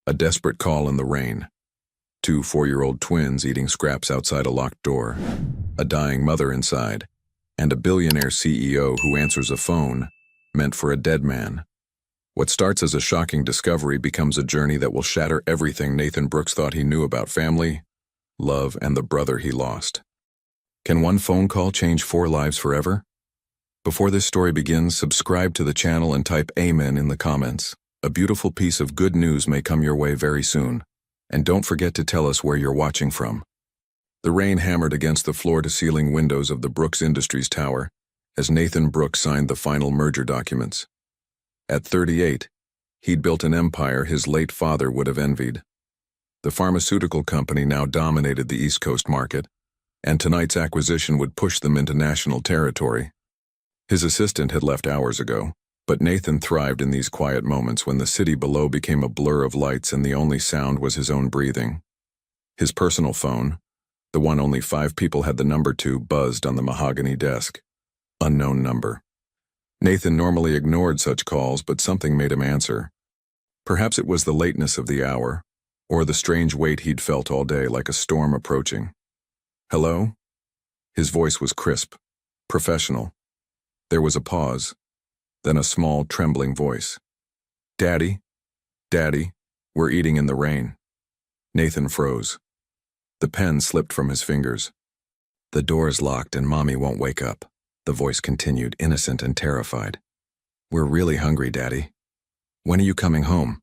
A desperate call in the rain. Two 4-year-old twins eating scraps outside a locked door. A dying mother inside. And a billionaire CEO who answers a phone meant for a dead man. What starts as a shocking discovery becomes a journey that will shatter everything Nathan Brooks thought he knew about family, love, and the brother he lost. Can one phone call change 4 lives forever? Before this story begins, subscribe to the channel and type Amen in the comments. A beautiful piece of good news may come your way very soon. And don't forget to tell us where you're watching from. The rain hammered against the floor-to-ceiling windows of the Brooks Industries Tower as Nathan Brooks signed the final merger documents. At 38, he'd built an empire his late father would have envied. The pharmaceutical company now dominated the East Coast market, and tonight's acquisition would push them into national territory. His assistant had left hours ago, but Nathan thrived in these quiet moments when the city below became a blur of lights and the only sound was his own breathing. His personal phone, the one only 5 people had the number to, buzzed on the mahogany desk. Unknown number. Nathan normally ignored such calls, but something made him answer. Perhaps it was the lateness of the hour, or the strange weight he'd felt all day like a storm approaching. Hello? His voice was crisp, professional. There was a pause, then a small, trembling voice. Daddy? Daddy, we're eating in the rain. Nathan froze. The pen slipped from his fingers. The door's locked and Mommy won't wake up. The voice continued, innocent and terrified. We're really hungry, Daddy. When are you coming home?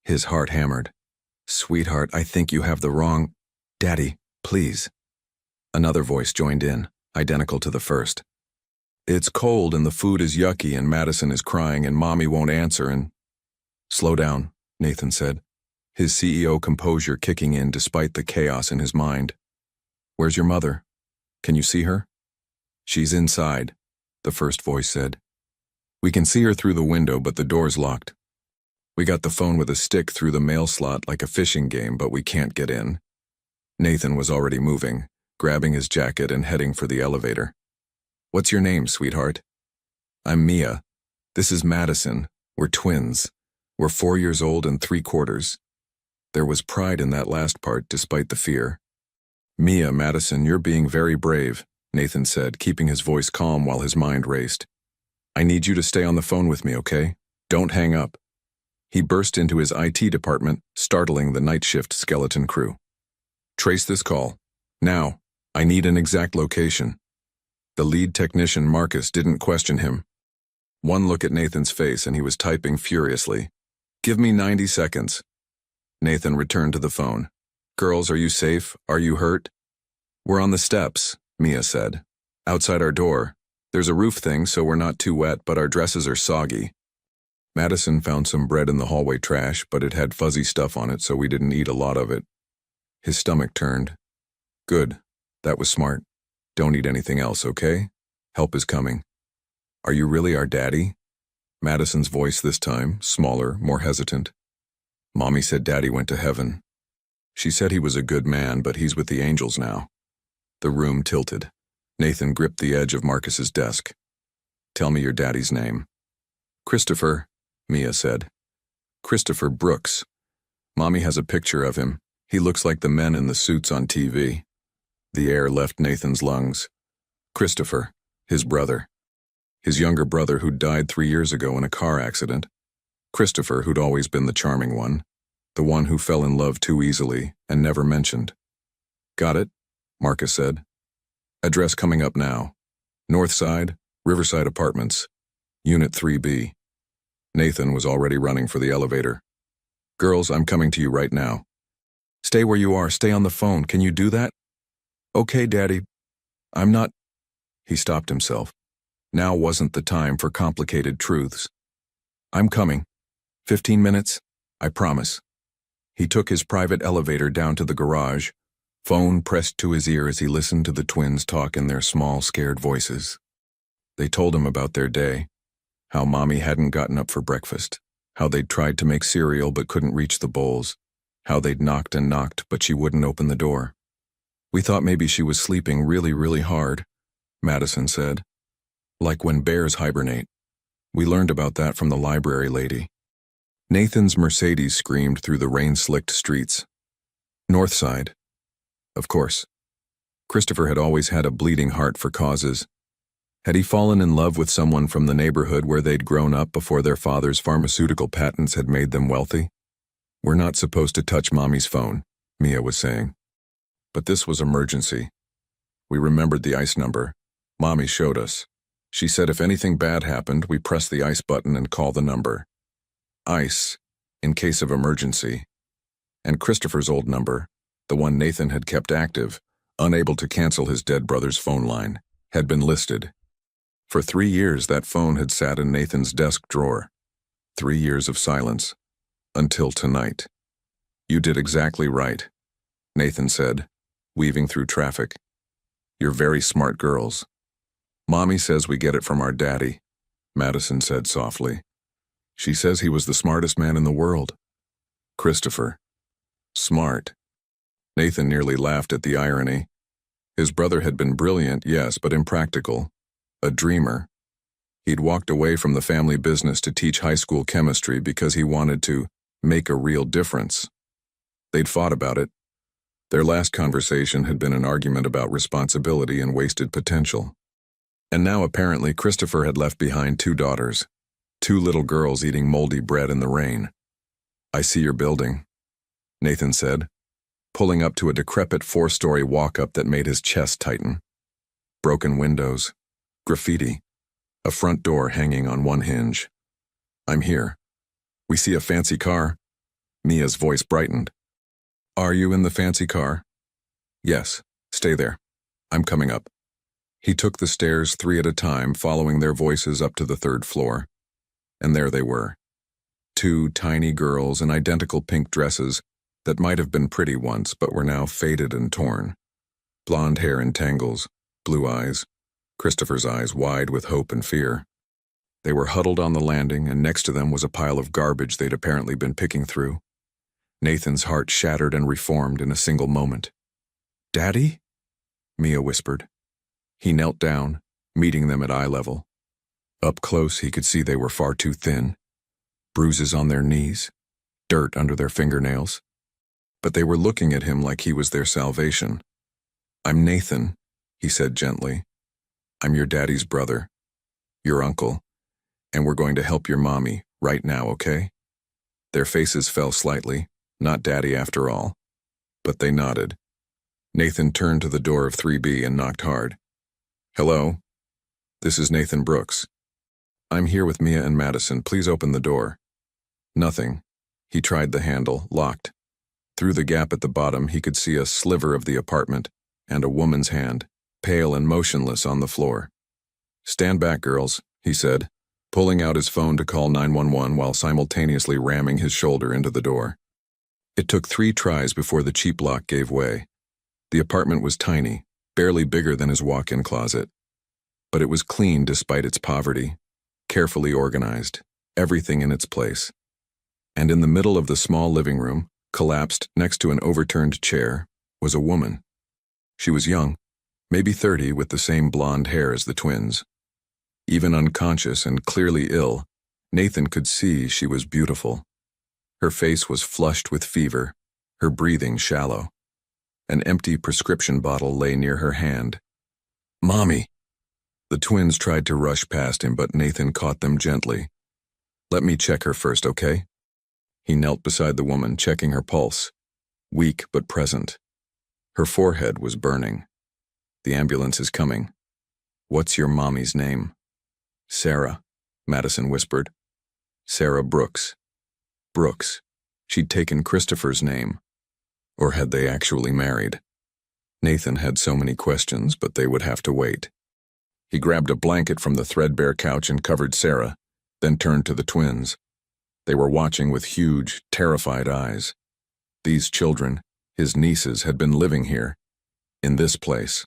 His heart hammered. Sweetheart, I think you have the wrong... Daddy, please. Another voice joined in, identical to the first. It's cold and the food is yucky and Madison is crying and Mommy won't answer and... Slow down, Nathan said, his CEO composure kicking in despite the chaos in his mind. Where's your mother? Can you see her? She's inside, the first voice said. We can see her through the window, but the door's locked. We got the phone with a stick through the mail slot like a fishing game, but we can't get in. Nathan was already moving, grabbing his jacket and heading for the elevator. What's your name, sweetheart? I'm Mia. This is Madison. We're twins. We're 4 years old and 3/4. There was pride in that last part, despite the fear. Mia, Madison, you're being very brave, Nathan said, keeping his voice calm while his mind raced. I need you to stay on the phone with me, okay? Don't hang up. He burst into his IT department, startling the night shift skeleton crew. Trace this call. Now, I need an exact location. The lead technician, Marcus, didn't question him. One look at Nathan's face and he was typing furiously. Give me 90 seconds. Nathan returned to the phone. Girls, are you safe? Are you hurt? We're on the steps, Mia said. Outside our door. There's a roof thing, so we're not too wet, but our dresses are soggy. Madison found some bread in the hallway trash, but it had fuzzy stuff on it, so we didn't eat a lot of it. His stomach turned. Good. That was smart. Don't eat anything else, okay? Help is coming. Are you really our daddy? Madison's voice this time, smaller, more hesitant. Mommy said Daddy went to heaven. She said he was a good man, but he's with the angels now. The room tilted. Nathan gripped the edge of Marcus's desk. Tell me your daddy's name. Christopher, Mia said. Christopher Brooks. Mommy has a picture of him. He looks like the men in the suits on TV. The air left Nathan's lungs. Christopher, his brother. His younger brother who'd died 3 years ago in a car accident. Christopher, who'd always been the charming one. The one who fell in love too easily and never mentioned. Got it, Marcus said. Address coming up now. North Side, Riverside Apartments, Unit 3B. Nathan was already running for the elevator. Girls, I'm coming to you right now. Stay where you are, stay on the phone. Can you do that? Okay, Daddy. I'm not... He stopped himself. Now wasn't the time for complicated truths. I'm coming. 15 minutes, I promise. He took his private elevator down to the garage, phone pressed to his ear as he listened to the twins talk in their small, scared voices. They told him about their day, how Mommy hadn't gotten up for breakfast, how they'd tried to make cereal but couldn't reach the bowls, how they'd knocked and knocked but she wouldn't open the door. We thought maybe she was sleeping really, really hard, Madison said. Like when bears hibernate. We learned about that from the library lady. Nathan's Mercedes screamed through the rain-slicked streets. North Side. Of course. Christopher had always had a bleeding heart for causes. Had he fallen in love with someone from the neighborhood where they'd grown up before their father's pharmaceutical patents had made them wealthy? "We're not supposed to touch Mommy's phone," Mia was saying. But this was emergency. We remembered the ICE number. Mommy showed us. She said if anything bad happened, we press the ICE button and call the number. ICE, in case of emergency. And Christopher's old number, the one Nathan had kept active, unable to cancel his dead brother's phone line, had been listed. For 3 years that phone had sat in Nathan's desk drawer. 3 years of silence. Until tonight. "You did exactly right," Nathan said, weaving through traffic. "You're very smart girls." "Mommy says we get it from our daddy," Madison said softly. "She says he was the smartest man in the world." Christopher. Smart. Nathan nearly laughed at the irony. His brother had been brilliant, yes, but impractical. A dreamer. He'd walked away from the family business to teach high school chemistry because he wanted to make a real difference. They'd fought about it. Their last conversation had been an argument about responsibility and wasted potential. And now apparently Christopher had left behind 2 daughters, 2 little girls eating moldy bread in the rain. "I see your building," Nathan said, pulling up to a decrepit 4-story walk-up that made his chest tighten. Broken windows. Graffiti. A front door hanging on one hinge. "I'm here. We see a fancy car." Mia's voice brightened. "Are you in the fancy car?" "Yes. Stay there. I'm coming up." He took the stairs 3 at a time, following their voices up to the 3rd floor. And there they were. 2 tiny girls in identical pink dresses that might have been pretty once but were now faded and torn. Blonde hair in tangles, blue eyes, Christopher's eyes wide with hope and fear. They were huddled on the landing, and next to them was a pile of garbage they'd apparently been picking through. Nathan's heart shattered and reformed in a single moment. "Daddy?" Mia whispered. He knelt down, meeting them at eye level. Up close, he could see they were far too thin. Bruises on their knees, dirt under their fingernails. But they were looking at him like he was their salvation. "I'm Nathan," he said gently. "I'm your daddy's brother, your uncle, and we're going to help your mommy right now, okay?" Their faces fell slightly, not daddy after all. But they nodded. Nathan turned to the door of 3B and knocked hard. "Hello? This is Nathan Brooks. I'm here with Mia and Madison. Please open the door." Nothing. He tried the handle, locked. Through the gap at the bottom, he could see a sliver of the apartment and a woman's hand, pale and motionless on the floor. "Stand back, girls," he said, pulling out his phone to call 911 while simultaneously ramming his shoulder into the door. It took 3 tries before the cheap lock gave way. The apartment was tiny, barely bigger than his walk-in closet. But it was clean despite its poverty, carefully organized, everything in its place. And in the middle of the small living room, collapsed next to an overturned chair, was a woman. She was young, maybe 30, with the same blonde hair as the twins. Even unconscious and clearly ill, Nathan could see she was beautiful. Her face was flushed with fever, her breathing shallow. An empty prescription bottle lay near her hand. "Mommy!" The twins tried to rush past him, but Nathan caught them gently. "Let me check her first, okay?" He knelt beside the woman, checking her pulse. Weak but present. Her forehead was burning. "The ambulance is coming. What's your mommy's name?" "Sarah," Madison whispered. "Sarah Brooks." Brooks. She'd taken Christopher's name. Or had they actually married? Nathan had so many questions, but they would have to wait. He grabbed a blanket from the threadbare couch and covered Sarah, then turned to the twins. They were watching with huge, terrified eyes. These children, his nieces, had been living here, in this place,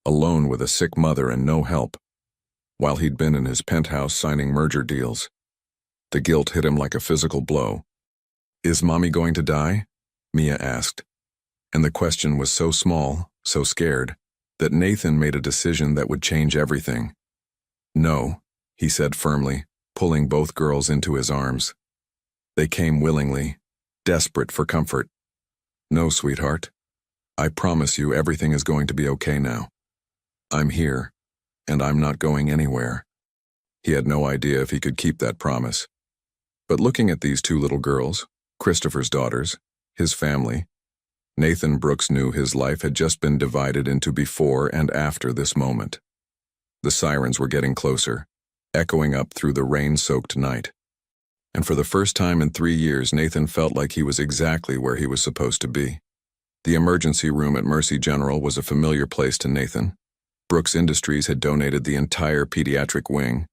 alone with a sick mother and no help, while he'd been in his penthouse signing merger deals. The guilt hit him like a physical blow. "Is Mommy going to die?" Mia asked. And the question was so small, so scared, that Nathan made a decision that would change everything. "No," he said firmly, pulling both girls into his arms. They came willingly, desperate for comfort. "No, sweetheart. I promise you everything is going to be okay now. I'm here, and I'm not going anywhere." He had no idea if he could keep that promise. But looking at these two little girls, Christopher's daughters, his family, Nathan Brooks knew his life had just been divided into before and after this moment. The sirens were getting closer, echoing up through the rain-soaked night. And for the first time in 3 years, Nathan felt like he was exactly where he was supposed to be. The emergency room at Mercy General was a familiar place to Nathan. Brooks Industries had donated the entire pediatric wing,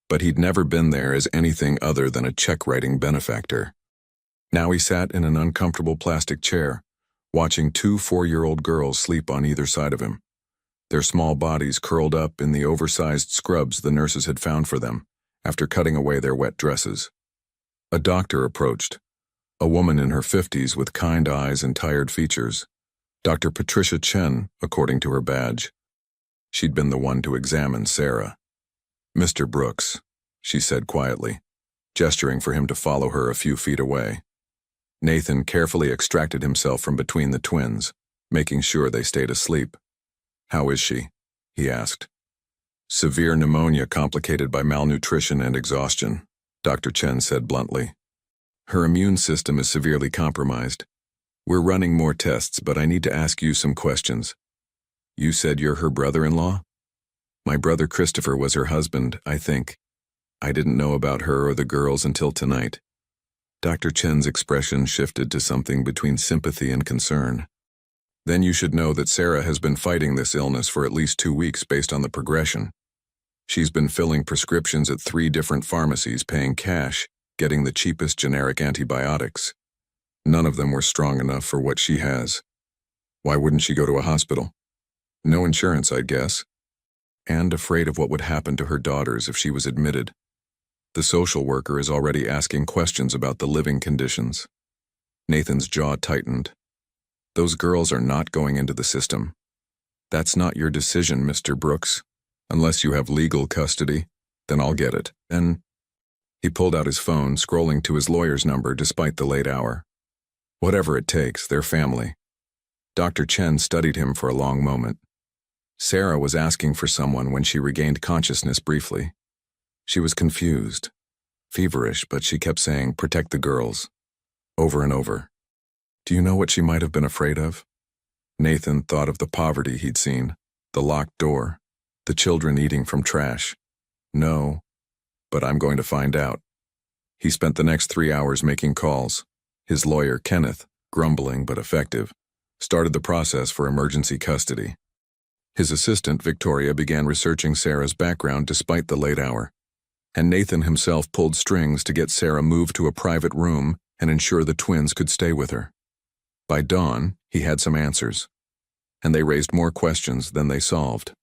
but he'd never been there as anything other than a check-writing benefactor. Now he sat in an uncomfortable plastic chair, watching 2 4-year-old girls sleep on either side of him, their small bodies curled up in the oversized scrubs the nurses had found for them after cutting away their wet dresses. A doctor approached, a woman in her 50s with kind eyes and tired features, Dr. Patricia Chen, according to her badge. She'd been the one to examine Sarah. "Mr. Brooks," she said quietly, gesturing for him to follow her a few feet away. Nathan carefully extracted himself from between the twins, making sure they stayed asleep. "How is she?" he asked. "Severe pneumonia complicated by malnutrition and exhaustion," Dr. Chen said bluntly. "Her immune system is severely compromised. We're running more tests, but I need to ask you some questions. You said you're her brother-in-law?" "My brother Christopher was her husband, I think. I didn't know about her or the girls until tonight." Dr. Chen's expression shifted to something between sympathy and concern. "Then you should know that Sarah has been fighting this illness for at least 2 weeks based on the progression. She's been filling prescriptions at 3 different pharmacies, paying cash, getting the cheapest generic antibiotics. None of them were strong enough for what she has. Why wouldn't she go to a hospital? No insurance, I'd guess. And afraid of what would happen to her daughters if she was admitted. The social worker is already asking questions about the living conditions." Nathan's jaw tightened. "Those girls are not going into the system. That's not your decision, Mr. Brooks. Unless you have legal custody, then I'll get it." And he pulled out his phone, scrolling to his lawyer's number despite the late hour. Whatever it takes, they're family. Dr. Chen studied him for a long moment. Sarah was asking for someone when she regained consciousness briefly. She was confused, feverish, but she kept saying, "Protect the girls," over and over. Do you know what she might have been afraid of? Nathan thought of the poverty he'd seen, the locked door, the children eating from trash. No, but I'm going to find out. He spent the next 3 hours making calls. His lawyer, Kenneth, grumbling but effective, started the process for emergency custody. His assistant, Victoria, began researching Sarah's background despite the late hour, and Nathan himself pulled strings to get Sarah moved to a private room and ensure the twins could stay with her. By dawn, he had some answers, and they raised more questions than they solved.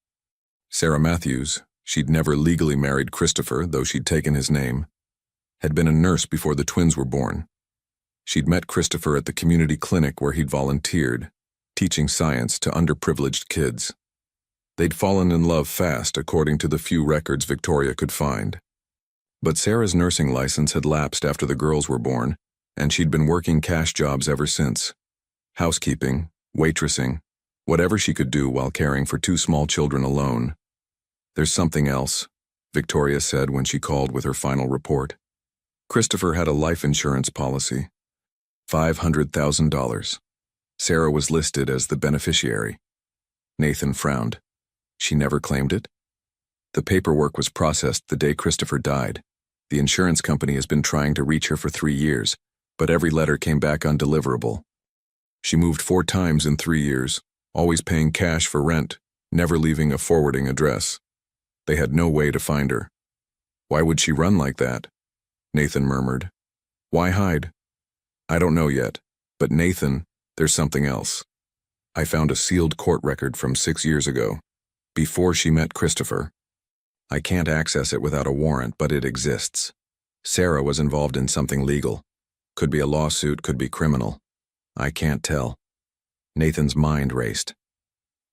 Sarah Matthews, she'd never legally married Christopher, though she'd taken his name, had been a nurse before the twins were born. She'd met Christopher at the community clinic where he'd volunteered, teaching science to underprivileged kids. They'd fallen in love fast, according to the few records Victoria could find. But Sarah's nursing license had lapsed after the girls were born, and she'd been working cash jobs ever since. Housekeeping, waitressing, whatever she could do while caring for 2 small children alone. There's something else, Victoria said when she called with her final report. Christopher had a life insurance policy. $500,000. Sarah was listed as the beneficiary. Nathan frowned. She never claimed it? The paperwork was processed the day Christopher died. The insurance company has been trying to reach her for 3 years, but every letter came back undeliverable. She moved 4 times in 3 years, always paying cash for rent, never leaving a forwarding address. They had no way to find her. Why would she run like that? Nathan murmured. Why hide? I don't know yet, but Nathan, there's something else. I found a sealed court record from 6 years ago, before she met Christopher. I can't access it without a warrant, but it exists. Sarah was involved in something legal. Could be a lawsuit, could be criminal. I can't tell. Nathan's mind raced.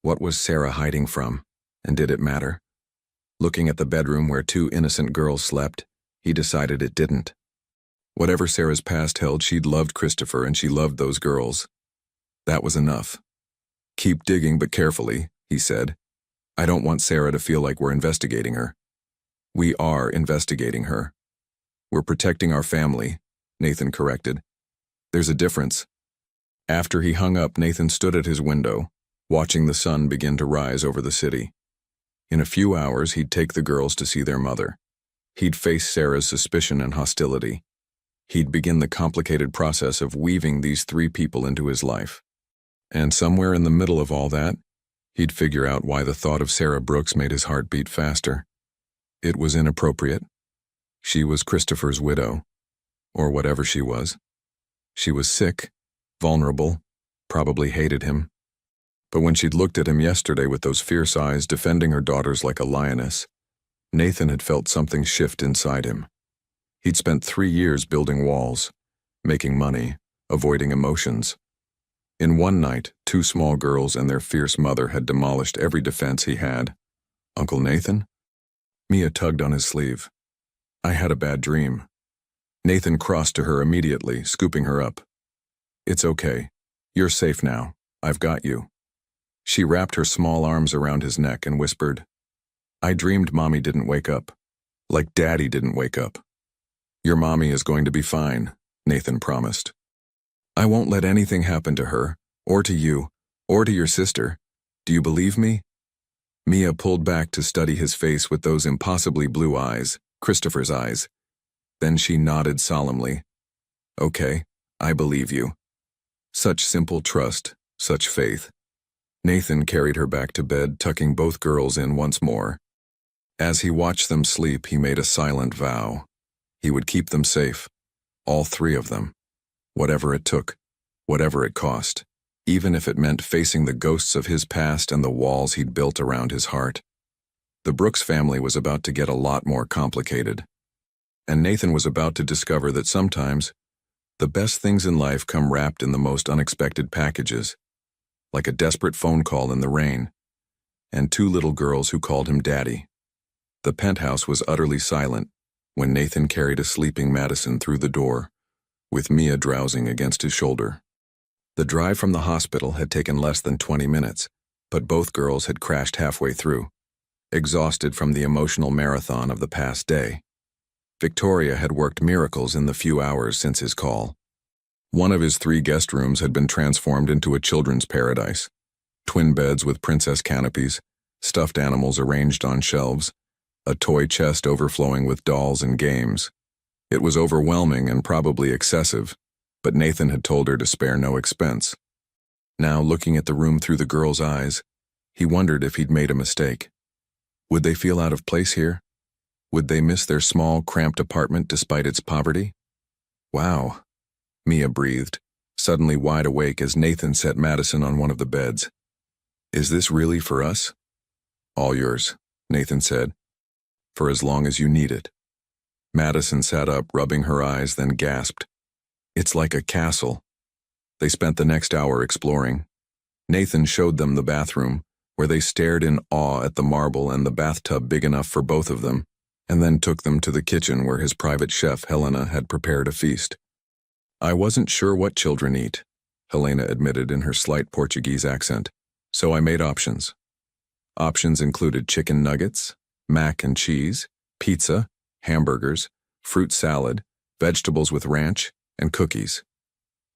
What was Sarah hiding from, and did it matter? Looking at the bedroom where 2 innocent girls slept, he decided it didn't. Whatever Sarah's past held, she'd loved Christopher and she loved those girls. That was enough. "Keep digging, but carefully," he said. "I don't want Sarah to feel like we're investigating her." "We are investigating her. We're protecting our family," Nathan corrected. "There's a difference." After he hung up, Nathan stood at his window, watching the sun begin to rise over the city. In a few hours, he'd take the girls to see their mother. He'd face Sarah's suspicion and hostility. He'd begin the complicated process of weaving these three people into his life. And somewhere in the middle of all that, he'd figure out why the thought of Sarah Brooks made his heart beat faster. It was inappropriate. She was Christopher's widow, or whatever she was. She was sick, vulnerable, probably hated him. But when she'd looked at him yesterday with those fierce eyes defending her daughters like a lioness, Nathan had felt something shift inside him. He'd spent 3 years building walls, making money, avoiding emotions. In one night, 2 small girls and their fierce mother had demolished every defense he had. "Uncle Nathan?" Mia tugged on his sleeve. "I had a bad dream." Nathan crossed to her immediately, scooping her up. "It's okay. You're safe now. I've got you." She wrapped her small arms around his neck and whispered, "I dreamed Mommy didn't wake up. Like Daddy didn't wake up." "Your mommy is going to be fine," Nathan promised. "I won't let anything happen to her, or to you, or to your sister. Do you believe me?" Mia pulled back to study his face with those impossibly blue eyes, Christopher's eyes. Then she nodded solemnly. "Okay, I believe you." Such simple trust, such faith. Nathan carried her back to bed, tucking both girls in once more. As he watched them sleep, he made a silent vow. He would keep them safe, all 3 of them. Whatever it took, whatever it cost, even if it meant facing the ghosts of his past and the walls he'd built around his heart. The Brooks family was about to get a lot more complicated. And Nathan was about to discover that sometimes, the best things in life come wrapped in the most unexpected packages, like a desperate phone call in the rain, and 2 little girls who called him Daddy. The penthouse was utterly silent when Nathan carried a sleeping Madison through the door, with Mia drowsing against his shoulder. The drive from the hospital had taken less than 20 minutes, but both girls had crashed halfway through, exhausted from the emotional marathon of the past day. Victoria had worked miracles in the few hours since his call. One of his 3 guest rooms had been transformed into a children's paradise. Twin beds with princess canopies, stuffed animals arranged on shelves, a toy chest overflowing with dolls and games. It was overwhelming and probably excessive, but Nathan had told her to spare no expense. Now, looking at the room through the girls' eyes, he wondered if he'd made a mistake. Would they feel out of place here? Would they miss their small, cramped apartment despite its poverty? "Wow," Mia breathed, suddenly wide awake as Nathan set Madison on one of the beds. "Is this really for us?" "All yours," Nathan said. "For as long as you need it." Madison sat up, rubbing her eyes, then gasped. "It's like a castle." They spent the next hour exploring. Nathan showed them the bathroom, where they stared in awe at the marble and the bathtub big enough for both of them, and then took them to the kitchen where his private chef, Helena, had prepared a feast. "I wasn't sure what children eat," Helena admitted in her slight Portuguese accent, "so I made options." Options included chicken nuggets, mac and cheese, pizza, hamburgers, fruit salad, vegetables with ranch, and cookies.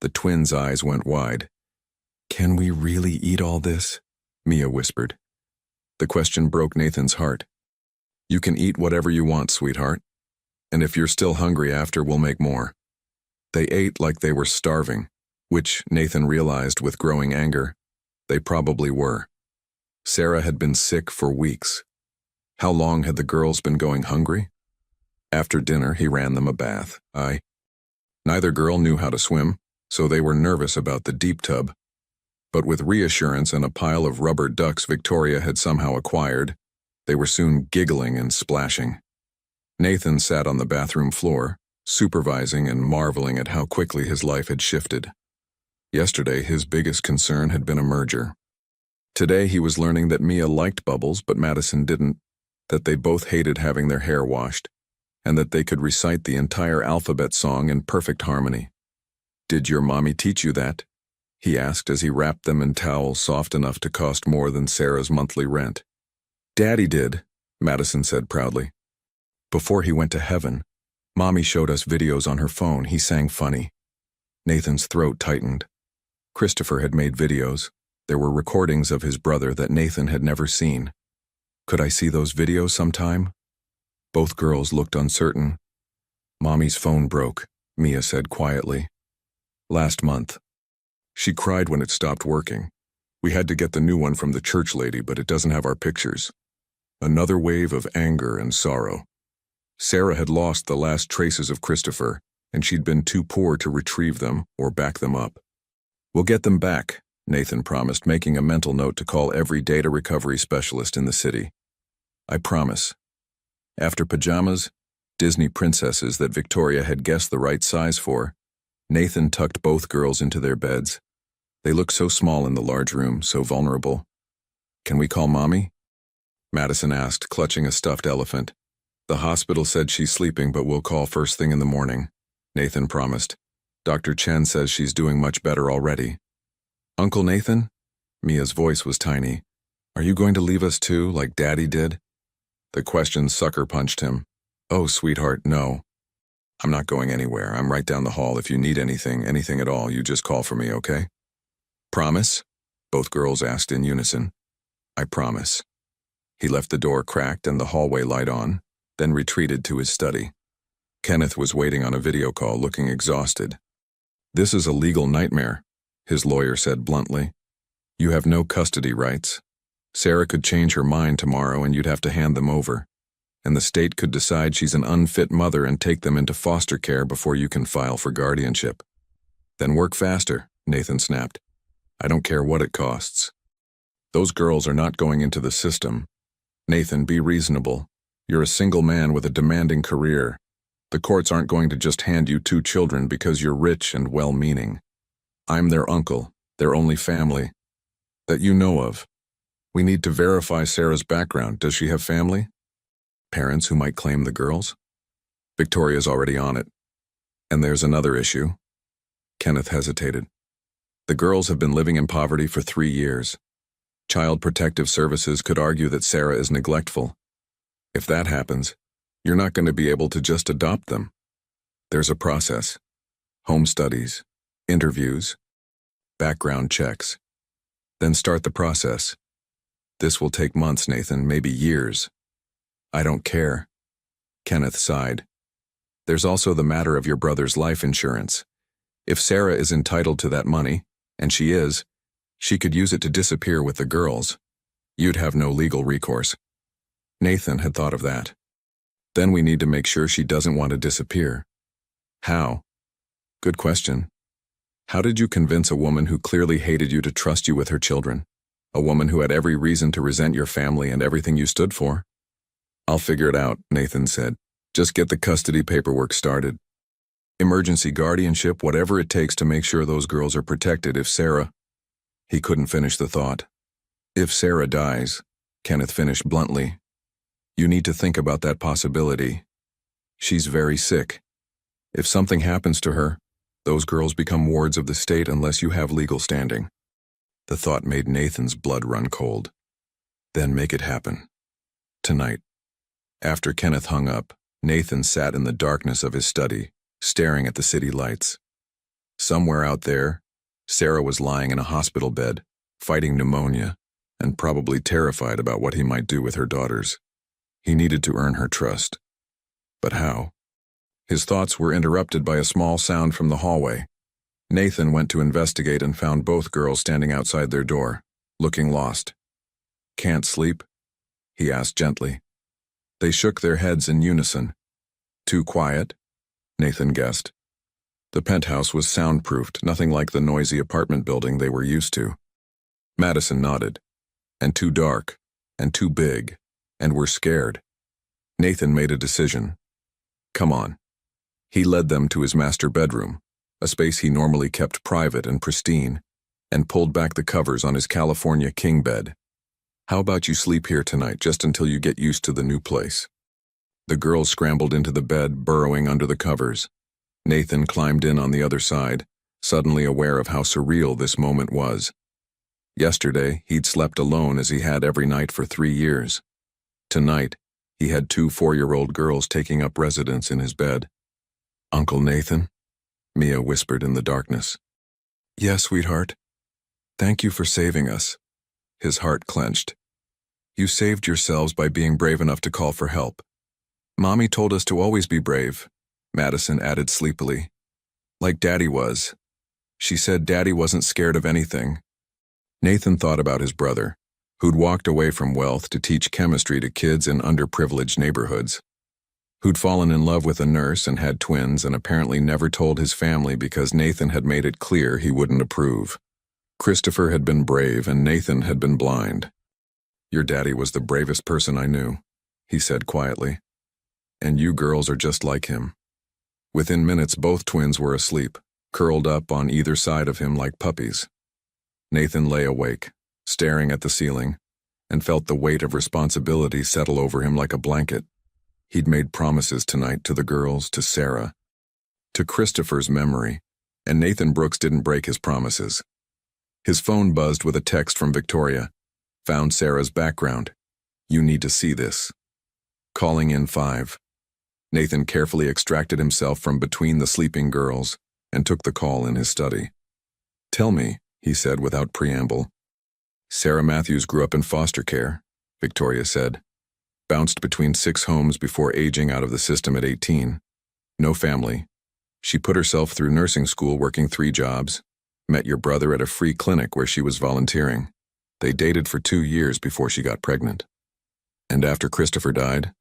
The twins' eyes went wide. "Can we really eat all this?" Mia whispered. The question broke Nathan's heart. "You can eat whatever you want, sweetheart. And if you're still hungry after, we'll make more." They ate like they were starving, which Nathan realized with growing anger. They probably were. Sarah had been sick for weeks. How long had the girls been going hungry? After dinner, he ran them a bath. Neither girl knew how to swim, so they were nervous about the deep tub. But with reassurance and a pile of rubber ducks Victoria had somehow acquired, they were soon giggling and splashing. Nathan sat on the bathroom floor, supervising and marveling at how quickly his life had shifted. Yesterday, his biggest concern had been a merger. Today, he was learning that Mia liked Bubbles, but Madison didn't, that they both hated having their hair washed, and that they could recite the entire alphabet song in perfect harmony. "Did your mommy teach you that?" he asked as he wrapped them in towels soft enough to cost more than Sarah's monthly rent. "Daddy did," Madison said proudly. "Before he went to heaven, Mommy showed us videos on her phone. He sang funny." Nathan's throat tightened. Christopher had made videos. There were recordings of his brother that Nathan had never seen. "Could I see those videos sometime?" Both girls looked uncertain. "Mommy's phone broke," Mia said quietly. "Last month. She cried when it stopped working. We had to get the new one from the church lady, but it doesn't have our pictures." Another wave of anger and sorrow. Sarah had lost the last traces of Christopher, and she'd been too poor to retrieve them or back them up. "We'll get them back," Nathan promised, making a mental note to call every data recovery specialist in the city. "I promise." After pajamas, Disney princesses that Victoria had guessed the right size for, Nathan tucked both girls into their beds. They looked so small in the large room, so vulnerable. "Can we call Mommy?" Madison asked, clutching a stuffed elephant. "The hospital said she's sleeping, but we'll call first thing in the morning," Nathan promised. "Dr. Chen says she's doing much better already." "Uncle Nathan?" Mia's voice was tiny. "Are you going to leave us too, like Daddy did?" The question sucker punched him. "Oh, sweetheart, no. I'm not going anywhere. I'm right down the hall. If you need anything at all, you just call for me, okay?" "Promise?" Both girls asked in unison. "I promise." He left the door cracked and the hallway light on, then retreated to his study. Kenneth was waiting on a video call, looking exhausted. "This is a legal nightmare," his lawyer said bluntly. "You have no custody rights. Sarah could change her mind tomorrow and you'd have to hand them over. And the state could decide she's an unfit mother and take them into foster care before you can file for guardianship." "Then work faster," Nathan snapped. "I don't care what it costs. Those girls are not going into the system. Nathan, be reasonable. You're a single man with a demanding career. The courts aren't going to just hand you 2 children because you're rich and well-meaning. I'm their uncle, their only family. That you know of. We need to verify Sarah's background. Does she have family? Parents who might claim the girls? Victoria's already on it. And there's another issue." Kenneth hesitated. "The girls have been living in poverty for 3 years. Child Protective Services could argue that Sarah is neglectful. If that happens, you're not going to be able to just adopt them. There's a process. Home studies, interviews, background checks. Then start the process. This will take months, Nathan, maybe years." "I don't care." Kenneth sighed. "There's also the matter of your brother's life insurance. If Sarah is entitled to that money, and she is, she could use it to disappear with the girls. You'd have no legal recourse." Nathan had thought of that. "Then we need to make sure she doesn't want to disappear." "How?" "Good question. How did you convince a woman who clearly hated you to trust you with her children? A woman who had every reason to resent your family and everything you stood for?" "I'll figure it out," Nathan said. "Just get the custody paperwork started. Emergency guardianship, whatever it takes to make sure those girls are protected if Sarah—" He couldn't finish the thought. "If Sarah dies," Kenneth finished bluntly, "you need to think about that possibility. She's very sick. If something happens to her, those girls become wards of the state unless you have legal standing." The thought made Nathan's blood run cold. Then make it happen. Tonight. After Kenneth hung up, Nathan sat in the darkness of his study, staring at the city lights. Somewhere out there, Sarah was lying in a hospital bed, fighting pneumonia, and probably terrified about what he might do with her daughters. He needed to earn her trust. But how? His thoughts were interrupted by a small sound from the hallway. Nathan went to investigate and found both girls standing outside their door, looking lost. "Can't sleep?" he asked gently. They shook their heads in unison. "Too quiet?" Nathan guessed. The penthouse was soundproofed, nothing like the noisy apartment building they were used to. Madison nodded. "And too dark, and too big, and we're scared." Nathan made a decision. "Come on." He led them to his master bedroom, a space he normally kept private and pristine, and pulled back the covers on his California king bed. "How about you sleep here tonight just until you get used to the new place?" The girls scrambled into the bed, burrowing under the covers. Nathan climbed in on the other side, suddenly aware of how surreal this moment was. Yesterday, he'd slept alone as he had every night for 3 years. Tonight, he had 2 4-year-old girls taking up residence in his bed. "Uncle Nathan?" Mia whispered in the darkness. "Yes, sweetheart. Thank you for saving us." His heart clenched. "You saved yourselves by being brave enough to call for help. Mommy told us to always be brave," Madison added sleepily. "Like Daddy was. She said Daddy wasn't scared of anything." Nathan thought about his brother, who'd walked away from wealth to teach chemistry to kids in underprivileged neighborhoods, who'd fallen in love with a nurse and had twins and apparently never told his family because Nathan had made it clear he wouldn't approve. Christopher had been brave and Nathan had been blind. "Your daddy was the bravest person I knew," he said quietly. "And you girls are just like him." Within minutes, both twins were asleep, curled up on either side of him like puppies. Nathan lay awake, staring at the ceiling, and felt the weight of responsibility settle over him like a blanket. He'd made promises tonight to the girls, to Sarah, to Christopher's memory, and Nathan Brooks didn't break his promises. His phone buzzed with a text from Victoria. Found Sarah's background. "You need to see this." Calling in 5. Nathan carefully extracted himself from between the sleeping girls and took the call in his study. "Tell me," he said without preamble. "Sarah Matthews grew up in foster care," Victoria said. "Bounced between 6 homes before aging out of the system at 18. No family. She put herself through nursing school working 3 jobs. Met your brother at a free clinic where she was volunteering. They dated for 2 years before she got pregnant. And after Christopher died,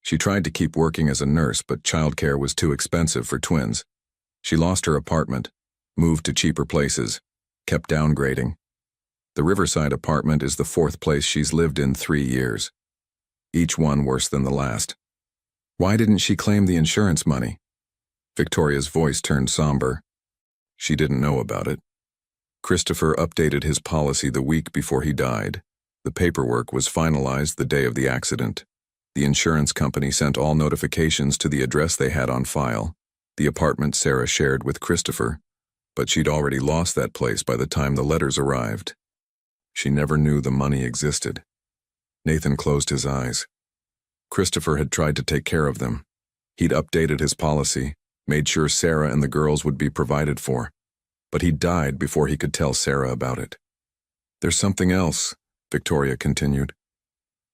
she tried to keep working as a nurse, but childcare was too expensive for twins. She lost her apartment, moved to cheaper places, kept downgrading. The Riverside apartment is the 4th place she's lived in 3 years. Each one worse than the last. Why didn't she claim the insurance money?" Victoria's voice turned somber. She didn't know about it. Christopher updated his policy the week before he died. The paperwork was finalized the day of the accident. The insurance company sent all notifications to the address they had on file, the apartment Sarah shared with Christopher, but she'd already lost that place by the time the letters arrived. She never knew the money existed. Nathan closed his eyes. Christopher had tried to take care of them. He'd updated his policy, made sure Sarah and the girls would be provided for, but he died before he could tell Sarah about it. "There's something else," Victoria continued.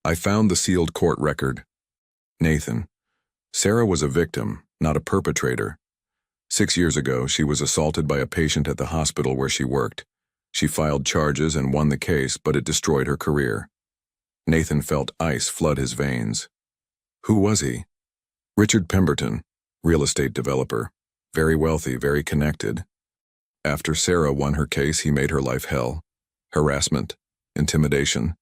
"I found the sealed court record. Nathan, Sarah was a victim, not a perpetrator. 6 years ago, she was assaulted by a patient at the hospital where she worked. She filed charges and won the case, but it destroyed her career." Nathan felt ice flood his veins. "Who was he?" "Richard Pemberton, real estate developer. Very wealthy, very connected. After Sarah won her case, he made her life hell. Harassment, intimidation.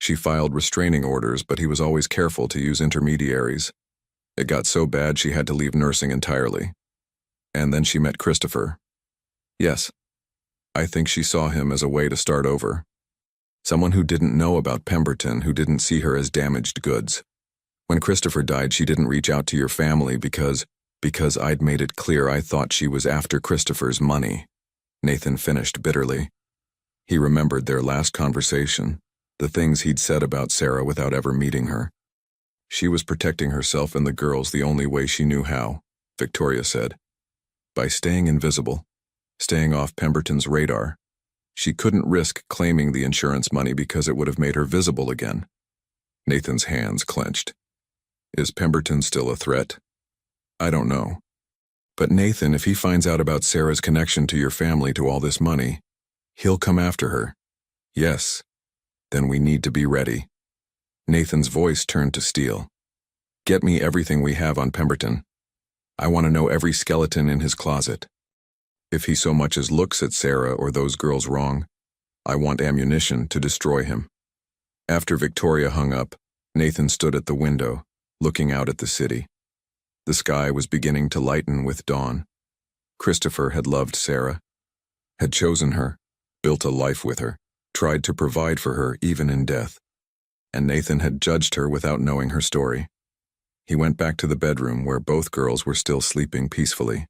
She filed restraining orders, but he was always careful to use intermediaries. It got so bad she had to leave nursing entirely. And then she met Christopher. Yes, I think she saw him as a way to start over. Someone who didn't know about Pemberton, who didn't see her as damaged goods. When Christopher died, she didn't reach out to your family because I'd made it clear I thought she was after Christopher's money," Nathan finished bitterly. He remembered their last conversation, the things he'd said about Sarah without ever meeting her. "She was protecting herself and the girls the only way she knew how," Victoria said. "By staying invisible, staying off Pemberton's radar. She couldn't risk claiming the insurance money because it would have made her visible again." Nathan's hands clenched. "Is Pemberton still a threat?" "I don't know. But Nathan, if he finds out about Sarah's connection to your family to all this money, he'll come after her." "Yes. Then we need to be ready." Nathan's voice turned to steel. "Get me everything we have on Pemberton. I want to know every skeleton in his closet. If he so much as looks at Sarah or those girls wrong, I want ammunition to destroy him." After Victoria hung up, Nathan stood at the window, looking out at the city. The sky was beginning to lighten with dawn. Christopher had loved Sarah, had chosen her, built a life with her, tried to provide for her even in death. And Nathan had judged her without knowing her story. He went back to the bedroom where both girls were still sleeping peacefully.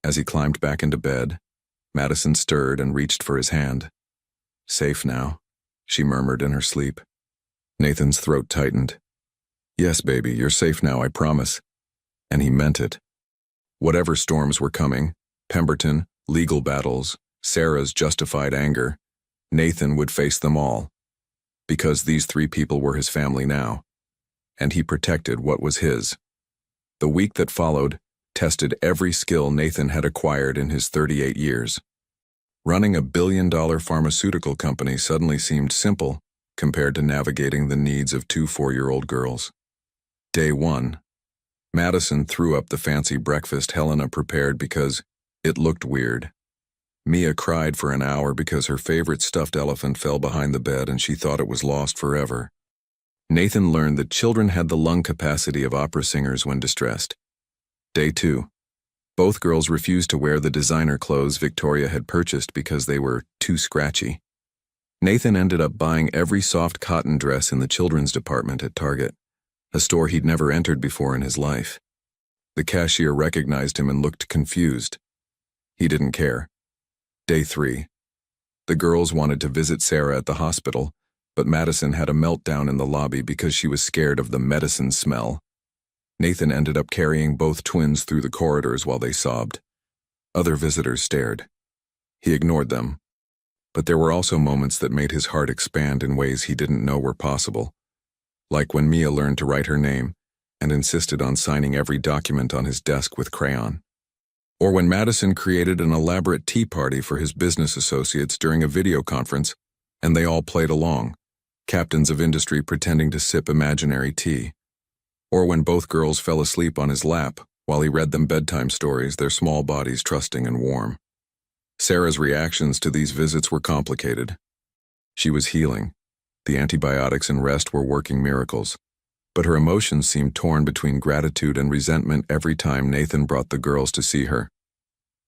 As he climbed back into bed, Madison stirred and reached for his hand. "Safe now," she murmured in her sleep. Nathan's throat tightened. "Yes, baby, you're safe now, I promise." And he meant it. Whatever storms were coming, Pemberton, legal battles, Sarah's justified anger, Nathan would face them all. Because these three people were his family now. And he protected what was his. The week that followed tested every skill Nathan had acquired in his 38 years. Running a billion-dollar pharmaceutical company suddenly seemed simple compared to navigating the needs of two 4-year-old girls. Day 1. Madison threw up the fancy breakfast Helena prepared because it looked weird. Mia cried for an hour because her favorite stuffed elephant fell behind the bed and she thought it was lost forever. Nathan learned that children had the lung capacity of opera singers when distressed. Day 2. Both girls refused to wear the designer clothes Victoria had purchased because they were too scratchy. Nathan ended up buying every soft cotton dress in the children's department at Target, a store he'd never entered before in his life. The cashier recognized him and looked confused. He didn't care. Day 3. The girls wanted to visit Sarah at the hospital, but Madison had a meltdown in the lobby because she was scared of the medicine smell. Nathan ended up carrying both twins through the corridors while they sobbed. Other visitors stared. He ignored them. But there were also moments that made his heart expand in ways he didn't know were possible. Like when Mia learned to write her name and insisted on signing every document on his desk with crayon. Or when Madison created an elaborate tea party for his business associates during a video conference, and they all played along, captains of industry pretending to sip imaginary tea. Or when both girls fell asleep on his lap while he read them bedtime stories, their small bodies trusting and warm. Sarah's reactions to these visits were complicated. She was healing. The antibiotics and rest were working miracles. But her emotions seemed torn between gratitude and resentment every time Nathan brought the girls to see her.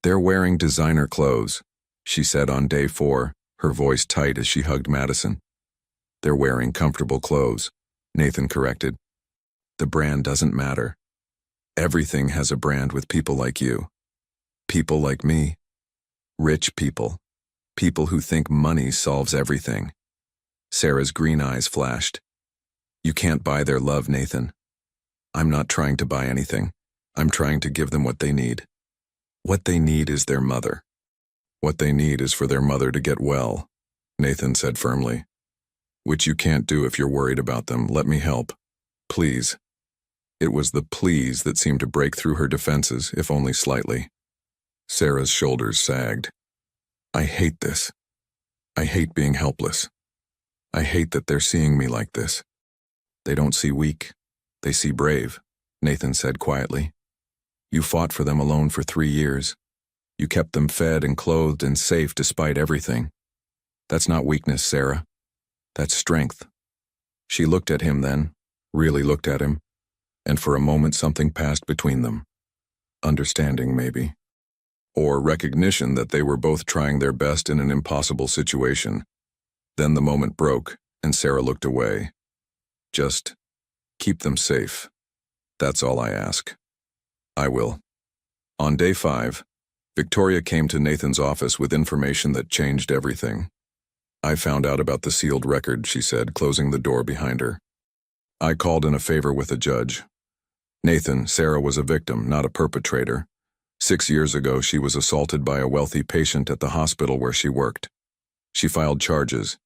"They're wearing designer clothes," she said on day 4, her voice tight as she hugged Madison. "They're wearing comfortable clothes," Nathan corrected. "The brand doesn't matter. Everything has a brand with people like you. People like me. Rich people. People who think money solves everything." Sarah's green eyes flashed. "You can't buy their love, Nathan. I'm not trying to buy anything. I'm trying to give them what they need. What they need is their mother. What they need is for their mother to get well," Nathan said firmly. "Which you can't do if you're worried about them. Let me help. Please." It was the please that seemed to break through her defenses, if only slightly. Sarah's shoulders sagged. "I hate this. I hate being helpless. I hate that they're seeing me like this." "They don't see weak. They see brave," Nathan said quietly. "You fought for them alone for 3 years. You kept them fed and clothed and safe despite everything. That's not weakness, Sarah. That's strength." She looked at him then, really looked at him, and for a moment something passed between them. Understanding, maybe. Or recognition that they were both trying their best in an impossible situation. Then the moment broke, and Sarah looked away. "Just keep them safe. That's all I ask." "I will." On day 5, Victoria came to Nathan's office with information that changed everything. "I found out about the sealed record," she said, closing the door behind her. "I called in a favor with a judge. Nathan, Sarah was a victim, not a perpetrator. 6 years ago, she was assaulted by a wealthy patient at the hospital where she worked. She filed charges.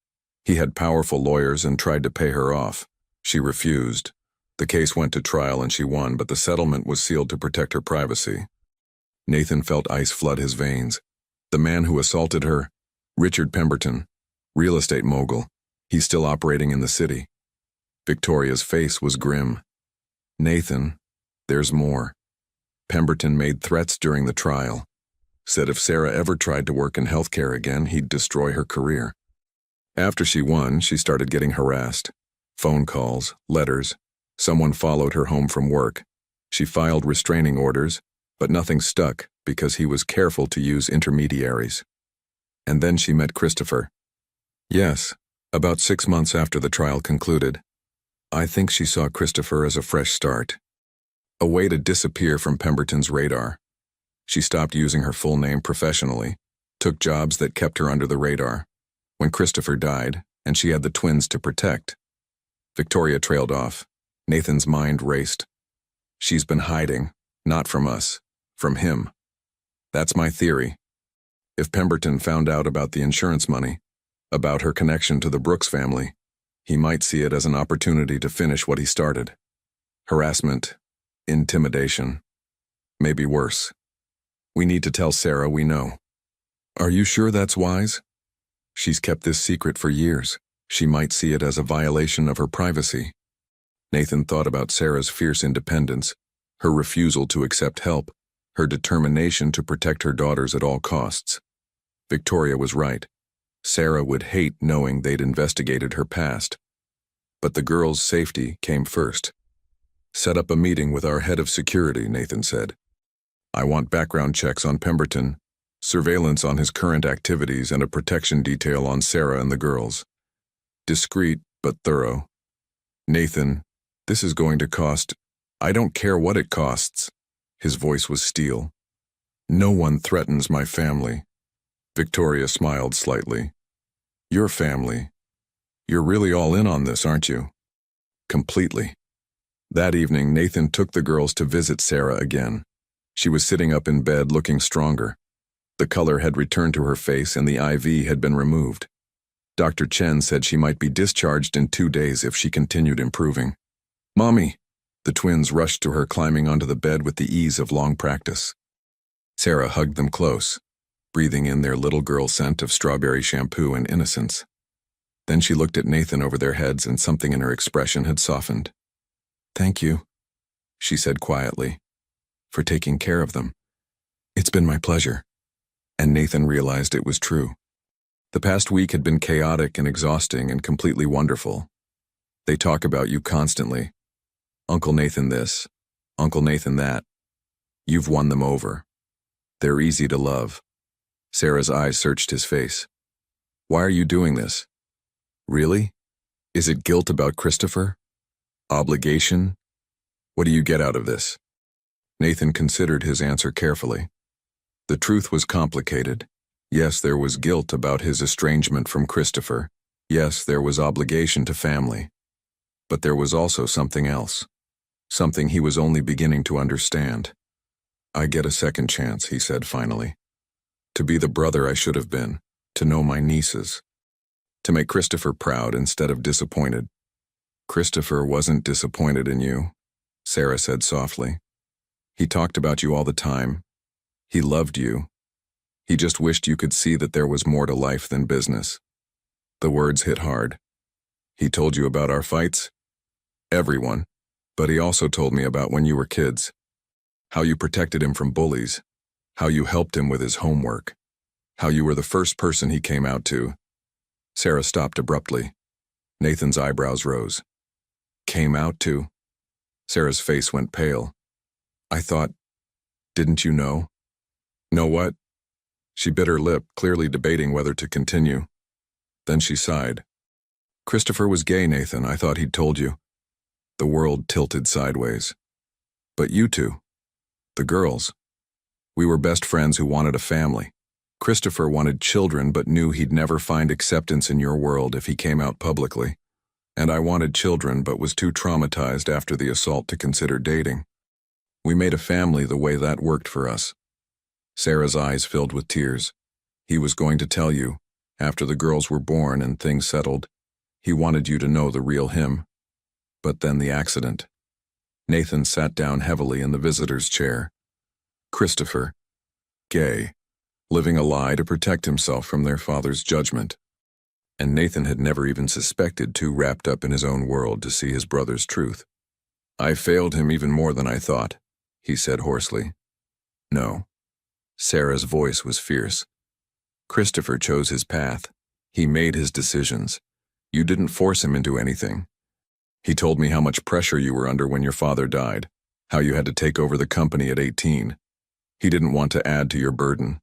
He had powerful lawyers and tried to pay her off. She refused. The case went to trial and she won, but the settlement was sealed to protect her privacy." Nathan felt ice flood his veins. The man who assaulted her, Richard Pemberton, real estate mogul, he's still operating in the city. Victoria's face was grim. "Nathan, there's more. Pemberton made threats during the trial. Said if Sarah ever tried to work in healthcare again, he'd destroy her career. After she won, she started getting harassed. Phone calls, letters. Someone followed her home from work. She filed restraining orders, but nothing stuck because he was careful to use intermediaries. And then she met Christopher. Yes, about 6 months after the trial concluded. I think she saw Christopher as a fresh start. A way to disappear from Pemberton's radar. She stopped using her full name professionally, took jobs that kept her under the radar. When Christopher died, and she had the twins to protect, Victoria trailed off. Nathan's mind raced. She's been hiding, not from us, from him. That's my theory. If Pemberton found out about the insurance money, about her connection to the Brooks family, he might see it as an opportunity to finish what he started. Harassment, intimidation, maybe worse. We need to tell Sarah we know. Are you sure that's wise? She's kept this secret for years. She might see it as a violation of her privacy. Nathan thought about Sarah's fierce independence, her refusal to accept help, her determination to protect her daughters at all costs. Victoria was right. Sarah would hate knowing they'd investigated her past. But the girls' safety came first. Set up a meeting with our head of security, Nathan said. I want background checks on Pemberton, surveillance on his current activities, and a protection detail on Sarah and the girls. Discreet, but thorough. Nathan, this is going to cost. I don't care what it costs. His voice was steel. No one threatens my family. Victoria smiled slightly. Your family. You're really all in on this, aren't you? Completely. That evening, Nathan took the girls to visit Sarah again. She was sitting up in bed looking stronger. The color had returned to her face and the IV had been removed. Dr. Chen said she might be discharged in 2 days if she continued improving. Mommy! The twins rushed to her, climbing onto the bed with the ease of long practice. Sarah hugged them close, breathing in their little girl scent of strawberry shampoo and innocence. Then she looked at Nathan over their heads, and something in her expression had softened. Thank you, she said quietly, for taking care of them. It's been my pleasure. And Nathan realized it was true. The past week had been chaotic and exhausting and completely wonderful. They talk about you constantly. Uncle Nathan this, Uncle Nathan that. You've won them over. They're easy to love. Sarah's eyes searched his face. Why are you doing this? Really? Is it guilt about Christopher? Obligation? What do you get out of this? Nathan considered his answer carefully. The truth was complicated. Yes, there was guilt about his estrangement from Christopher. Yes, there was obligation to family. But there was also something else. Something he was only beginning to understand. I get a second chance, he said finally. To be the brother I should have been. To know my nieces. To make Christopher proud instead of disappointed. Christopher wasn't disappointed in you, Sarah said softly. He talked about you all the time. He loved you. He just wished you could see that there was more to life than business. The words hit hard. He told you about our fights? Everyone. But he also told me about when you were kids. How you protected him from bullies. How you helped him with his homework. How you were the first person he came out to. Sarah stopped abruptly. Nathan's eyebrows rose. Came out to? Sarah's face went pale. I thought, didn't you know? Know what? She bit her lip, clearly debating whether to continue. Then she sighed. Christopher was gay, Nathan. I thought he'd told you. The world tilted sideways. But you two, the girls, we were best friends who wanted a family. Christopher wanted children but knew he'd never find acceptance in your world if he came out publicly. And I wanted children but was too traumatized after the assault to consider dating. We made a family the way that worked for us. Sarah's eyes filled with tears. He was going to tell you, after the girls were born and things settled, he wanted you to know the real him. But then the accident. Nathan sat down heavily in the visitor's chair. Christopher, gay, living a lie to protect himself from their father's judgment. And Nathan had never even suspected, too wrapped up in his own world to see his brother's truth. I failed him even more than I thought, he said hoarsely. No. Sarah's voice was fierce. Christopher chose his path. He made his decisions. You didn't force him into anything. He told me how much pressure you were under when your father died, how you had to take over the company at 18. He didn't want to add to your burden.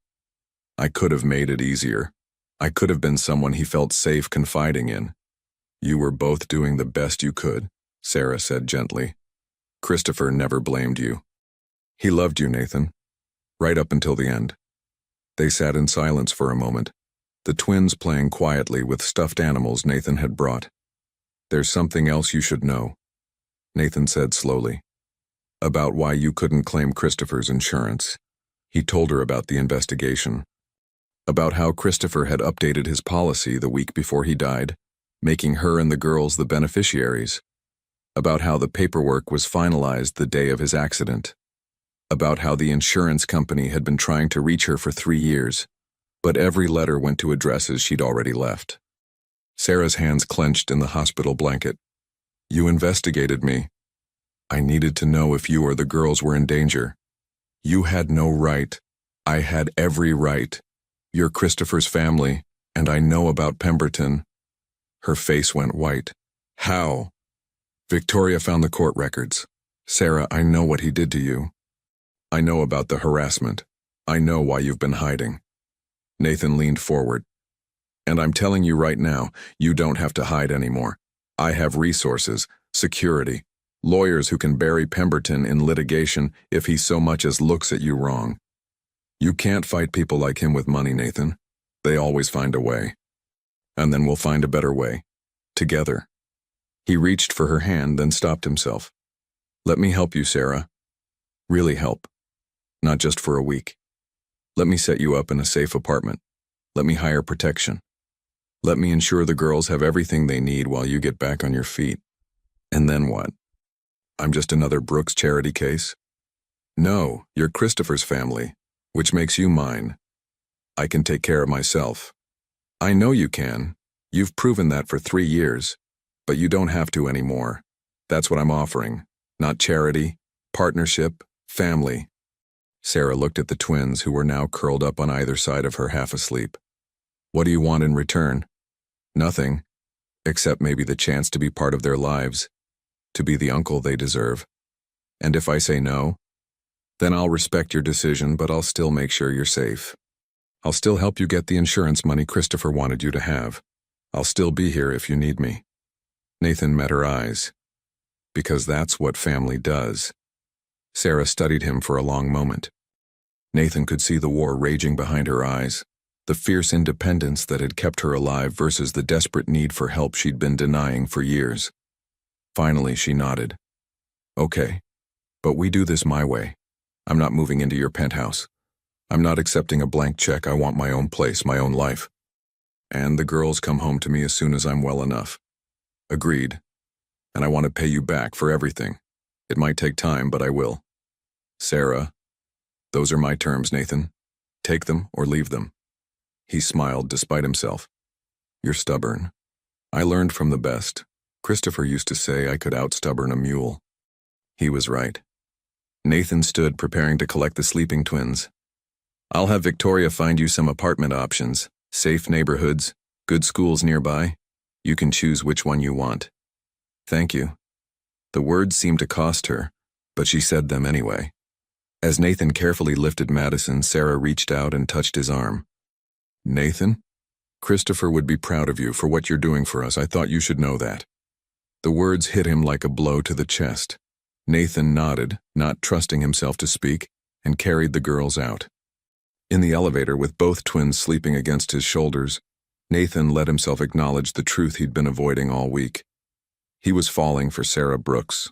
I could have made it easier. I could have been someone he felt safe confiding in. You were both doing the best you could, Sarah said gently. Christopher never blamed you. He loved you, Nathan, right up until the end. They sat in silence for a moment, the twins playing quietly with stuffed animals Nathan had brought. There's something else you should know, Nathan said slowly, about why you couldn't claim Christopher's insurance. He told her about the investigation, about how Christopher had updated his policy the week before he died, making her and the girls the beneficiaries, about how the paperwork was finalized the day of his accident, about how the insurance company had been trying to reach her for 3 years, but every letter went to addresses she'd already left. Sarah's hands clenched in the hospital blanket. You investigated me. I needed to know if you or the girls were in danger. You had no right. I had every right. You're Christopher's family, and I know about Pemberton. Her face went white. How? Victoria found the court records. Sarah, I know what he did to you. I know about the harassment. I know why you've been hiding. Nathan leaned forward. And I'm telling you right now, you don't have to hide anymore. I have resources, security, lawyers who can bury Pemberton in litigation if he so much as looks at you wrong. You can't fight people like him with money, Nathan. They always find a way. And then we'll find a better way. Together. He reached for her hand, then stopped himself. Let me help you, Sarah. Really help. Not just for a week. Let me set you up in a safe apartment. Let me hire protection. Let me ensure the girls have everything they need while you get back on your feet. And then what? I'm just another Brooks charity case? No, you're Christopher's family, which makes you mine. I can take care of myself. I know you can. You've proven that for 3 years. But you don't have to anymore. That's what I'm offering. Not charity, partnership, family. Sarah looked at the twins who were now curled up on either side of her, half asleep. What do you want in return? Nothing, except maybe the chance to be part of their lives, to be the uncle they deserve. And if I say no, then I'll respect your decision, but I'll still make sure you're safe. I'll still help you get the insurance money Christopher wanted you to have. I'll still be here if you need me. Nathan met her eyes. Because that's what family does. Sarah studied him for a long moment. Nathan could see the war raging behind her eyes, the fierce independence that had kept her alive versus the desperate need for help she'd been denying for years. Finally, she nodded. Okay, but we do this my way. I'm not moving into your penthouse. I'm not accepting a blank check. I want my own place, my own life. And the girls come home to me as soon as I'm well enough. Agreed. And I want to pay you back for everything. It might take time, but I will. Sarah, those are my terms, Nathan. Take them or leave them. He smiled despite himself. You're stubborn. I learned from the best. Christopher used to say I could outstubborn a mule. He was right. Nathan stood preparing to collect the sleeping twins. I'll have Victoria find you some apartment options, safe neighborhoods, good schools nearby. You can choose which one you want. Thank you. The words seemed to cost her, but she said them anyway. As Nathan carefully lifted Madison, Sarah reached out and touched his arm. Nathan? Christopher would be proud of you for what you're doing for us. I thought you should know that. The words hit him like a blow to the chest. Nathan nodded, not trusting himself to speak, and carried the girls out. In the elevator, with both twins sleeping against his shoulders, Nathan let himself acknowledge the truth he'd been avoiding all week. He was falling for Sarah Brooks,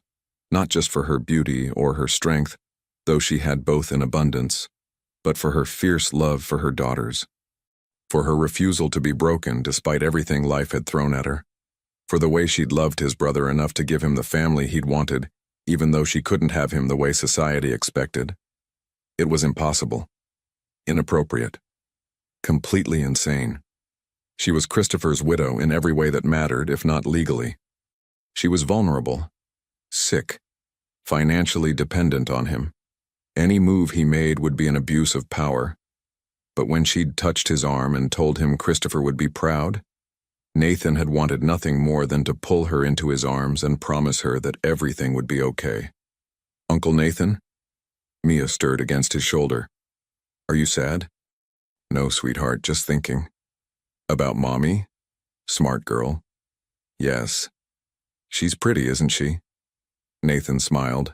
not just for her beauty or her strength, though she had both in abundance, but for her fierce love for her daughters, for her refusal to be broken despite everything life had thrown at her, for the way she'd loved his brother enough to give him the family he'd wanted, even though she couldn't have him the way society expected. It was impossible, inappropriate, completely insane. She was Christopher's widow in every way that mattered, if not legally. She was vulnerable, sick, financially dependent on him. Any move he made would be an abuse of power. But when she'd touched his arm and told him Christopher would be proud, Nathan had wanted nothing more than to pull her into his arms and promise her that everything would be okay. Uncle Nathan? Mia stirred against his shoulder. Are you sad? No, sweetheart, just thinking. About Mommy? Smart girl. Yes. She's pretty, isn't she? Nathan smiled.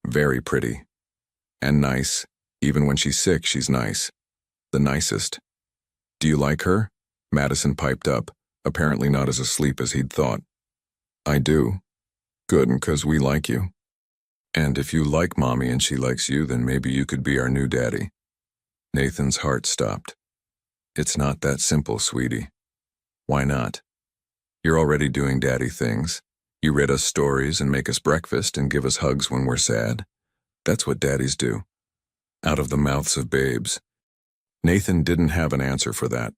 Very pretty. And nice. Even when she's sick, she's nice. The nicest. Do you like her? Madison piped up, apparently not as asleep as he'd thought. I do. Good, 'cause we like you. And if you like Mommy and she likes you, then maybe you could be our new daddy. Nathan's heart stopped. It's not that simple, sweetie. Why not? You're already doing daddy things. You read us stories and make us breakfast and give us hugs when we're sad. That's what daddies do. Out of the mouths of babes. Nathan didn't have an answer for that.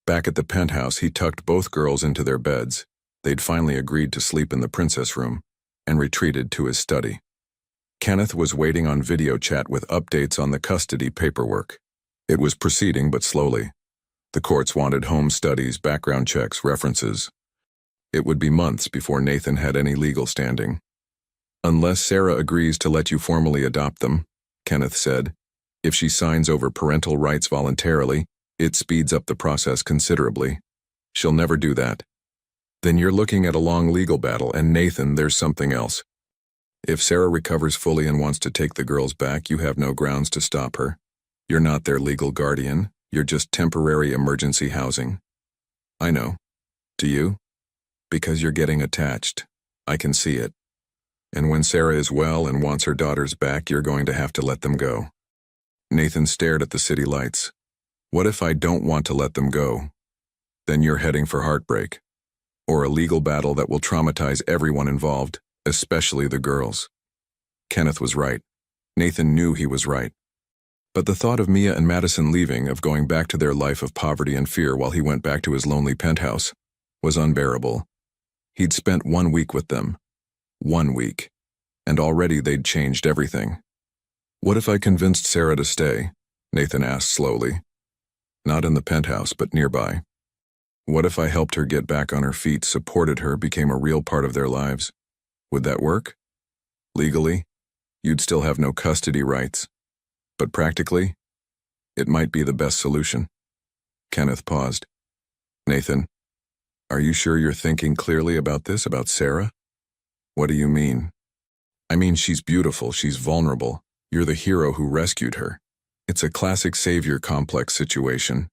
Back at the penthouse, he tucked both girls into their beds. They'd finally agreed to sleep in the princess room and retreated to his study. Kenneth was waiting on video chat with updates on the custody paperwork. It was proceeding, but slowly. The courts wanted home studies, background checks, references. It would be months before Nathan had any legal standing. Unless Sarah agrees to let you formally adopt them, Kenneth said. If she signs over parental rights voluntarily, it speeds up the process considerably. She'll never do that. Then you're looking at a long legal battle, and Nathan, there's something else. If Sarah recovers fully and wants to take the girls back, you have no grounds to stop her. You're not their legal guardian, you're just temporary emergency housing. I know. Do you? Because you're getting attached. I can see it. And when Sarah is well and wants her daughters back, you're going to have to let them go. Nathan stared at the city lights. What if I don't want to let them go? Then you're heading for heartbreak. Or a legal battle that will traumatize everyone involved, especially the girls. Kenneth was right. Nathan knew he was right. But the thought of Mia and Madison leaving, of going back to their life of poverty and fear while he went back to his lonely penthouse, was unbearable. He'd spent 1 week with them. 1 week. And already they'd changed everything. What if I convinced Sarah to stay? Nathan asked slowly. Not in the penthouse, but nearby. What if I helped her get back on her feet, supported her, became a real part of their lives? Would that work? Legally, you'd still have no custody rights. But practically, it might be the best solution. Kenneth paused. Nathan, are you sure you're thinking clearly about this, about Sarah? What do you mean? I mean, she's beautiful, she's vulnerable. You're the hero who rescued her. It's a classic savior complex situation.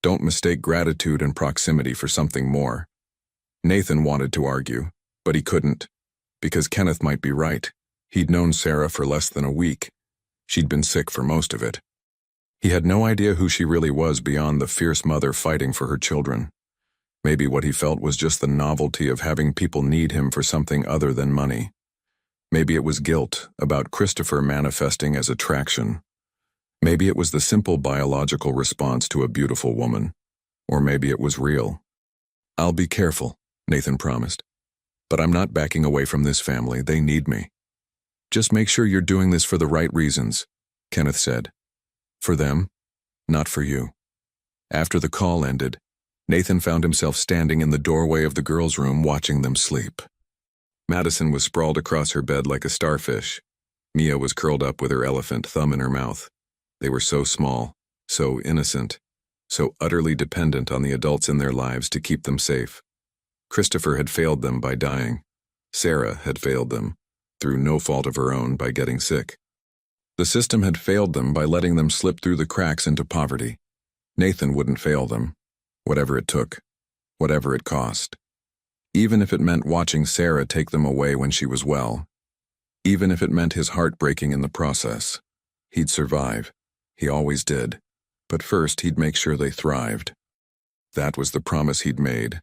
Don't mistake gratitude and proximity for something more. Nathan wanted to argue, but he couldn't. Because Kenneth might be right. He'd known Sarah for less than a week. She'd been sick for most of it. He had no idea who she really was beyond the fierce mother fighting for her children. Maybe what he felt was just the novelty of having people need him for something other than money. Maybe it was guilt about Christopher manifesting as attraction. Maybe it was the simple biological response to a beautiful woman. Or maybe it was real. I'll be careful, Nathan promised. But I'm not backing away from this family. They need me. Just make sure you're doing this for the right reasons, Kenneth said. For them, not for you. After the call ended, Nathan found himself standing in the doorway of the girls' room watching them sleep. Madison was sprawled across her bed like a starfish. Mia was curled up with her elephant thumb in her mouth. They were so small, so innocent, so utterly dependent on the adults in their lives to keep them safe. Christopher had failed them by dying. Sarah had failed them, through no fault of her own, by getting sick. The system had failed them by letting them slip through the cracks into poverty. Nathan wouldn't fail them, whatever it took, whatever it cost. Even if it meant watching Sarah take them away when she was well. Even if it meant his heart breaking in the process. He'd survive. He always did. But first, he'd make sure they thrived. That was the promise he'd made.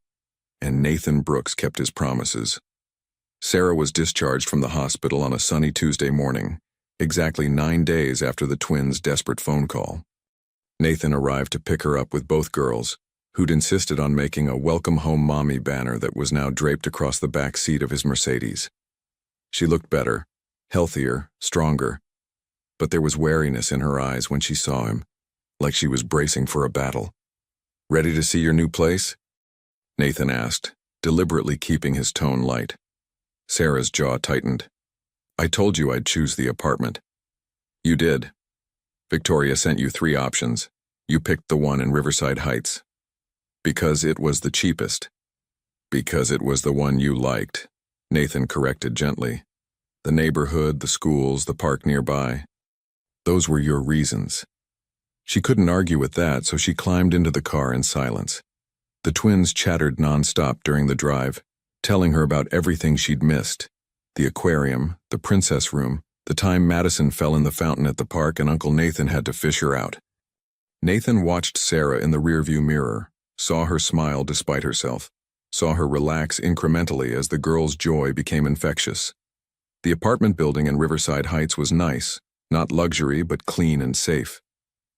And Nathan Brooks kept his promises. Sarah was discharged from the hospital on a sunny Tuesday morning, exactly 9 days after the twins' desperate phone call. Nathan arrived to pick her up with both girls, who'd insisted on making a Welcome Home Mommy banner that was now draped across the back seat of his Mercedes. She looked better, healthier, stronger, but there was wariness in her eyes when she saw him, like she was bracing for a battle. Ready to see your new place? Nathan asked, deliberately keeping his tone light. Sarah's jaw tightened. I told you I'd choose the apartment. You did. Victoria sent you 3 options. You picked the one in Riverside Heights. Because it was the cheapest. Because it was the one you liked, Nathan corrected gently. The neighborhood, the schools, the park nearby. Those were your reasons. She couldn't argue with that, so she climbed into the car in silence. The twins chattered nonstop during the drive, telling her about everything she'd missed. The aquarium, the princess room, the time Madison fell in the fountain at the park and Uncle Nathan had to fish her out. Nathan watched Sarah in the rearview mirror, saw her smile despite herself, saw her relax incrementally as the girl's joy became infectious. The apartment building in Riverside Heights was nice, not luxury but clean and safe.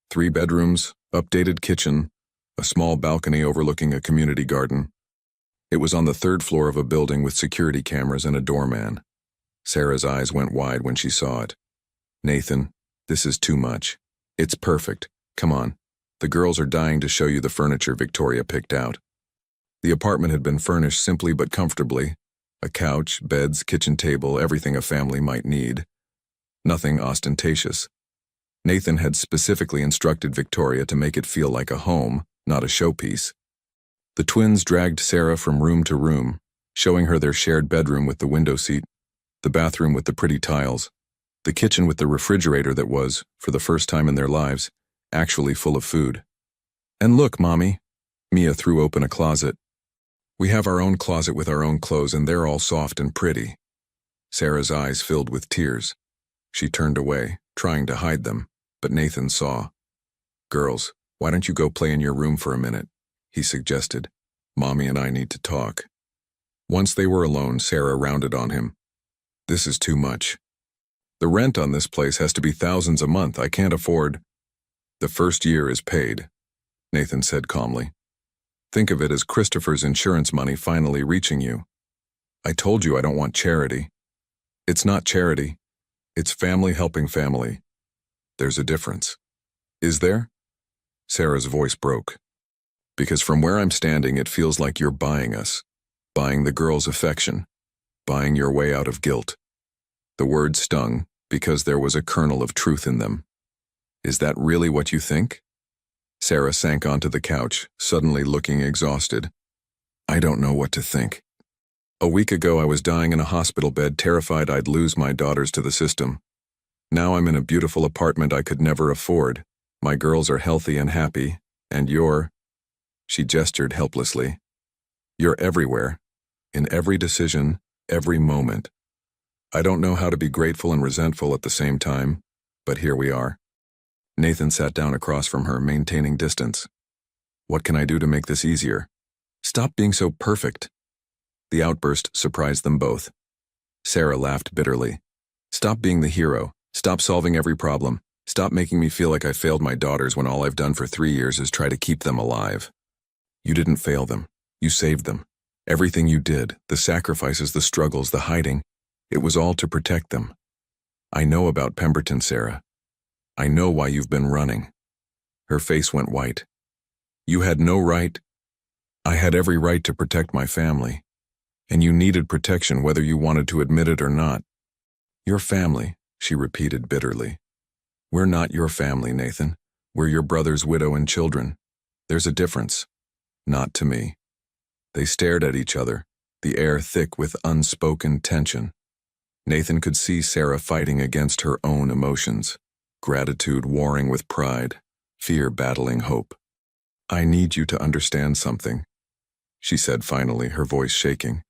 3 bedrooms, updated kitchen, a small balcony overlooking a community garden. It was on the 3rd floor of a building with security cameras and a doorman. Sarah's eyes went wide when she saw it. Nathan, this is too much. It's perfect. Come on. The girls are dying to show you the furniture Victoria picked out. The apartment had been furnished simply but comfortably. A couch, beds, kitchen table, everything a family might need. Nothing ostentatious. Nathan had specifically instructed Victoria to make it feel like a home, not a showpiece. The twins dragged Sarah from room to room, showing her their shared bedroom with the window seat, the bathroom with the pretty tiles, the kitchen with the refrigerator that was, for the first time in their lives, actually full of food. And look, Mommy. Mia threw open a closet. We have our own closet with our own clothes and they're all soft and pretty. Sarah's eyes filled with tears. She turned away, trying to hide them, but Nathan saw. Girls, why don't you go play in your room for a minute? He suggested. Mommy and I need to talk. Once they were alone, Sarah rounded on him. This is too much. The rent on this place has to be thousands a month. I can't afford. The first year is paid, Nathan said calmly. Think of it as Christopher's insurance money finally reaching you. I told you I don't want charity. It's not charity. It's family helping family. There's a difference. Is there? Sarah's voice broke. Because from where I'm standing, it feels like you're buying us. Buying the girl's affection. Buying your way out of guilt. The words stung because there was a kernel of truth in them. Is that really what you think? Sarah sank onto the couch, suddenly looking exhausted. I don't know what to think. A week ago I was dying in a hospital bed, terrified I'd lose my daughters to the system. Now I'm in a beautiful apartment I could never afford. My girls are healthy and happy, and you're... She gestured helplessly. You're everywhere, in every decision, every moment. I don't know how to be grateful and resentful at the same time, but here we are. Nathan sat down across from her, maintaining distance. What can I do to make this easier? Stop being so perfect. The outburst surprised them both. Sarah laughed bitterly. Stop being the hero. Stop solving every problem. Stop making me feel like I failed my daughters when all I've done for 3 years is try to keep them alive. You didn't fail them. You saved them. Everything you did, the sacrifices, the struggles, the hiding, it was all to protect them. I know about Pemberton, Sarah. I know why you've been running. Her face went white. You had no right. I had every right to protect my family. And you needed protection whether you wanted to admit it or not. Your family, she repeated bitterly. We're not your family, Nathan. We're your brother's widow and children. There's a difference. Not to me. They stared at each other, the air thick with unspoken tension. Nathan could see Sarah fighting against her own emotions, gratitude warring with pride, fear battling hope. I need you to understand something, she said finally, her voice shaking.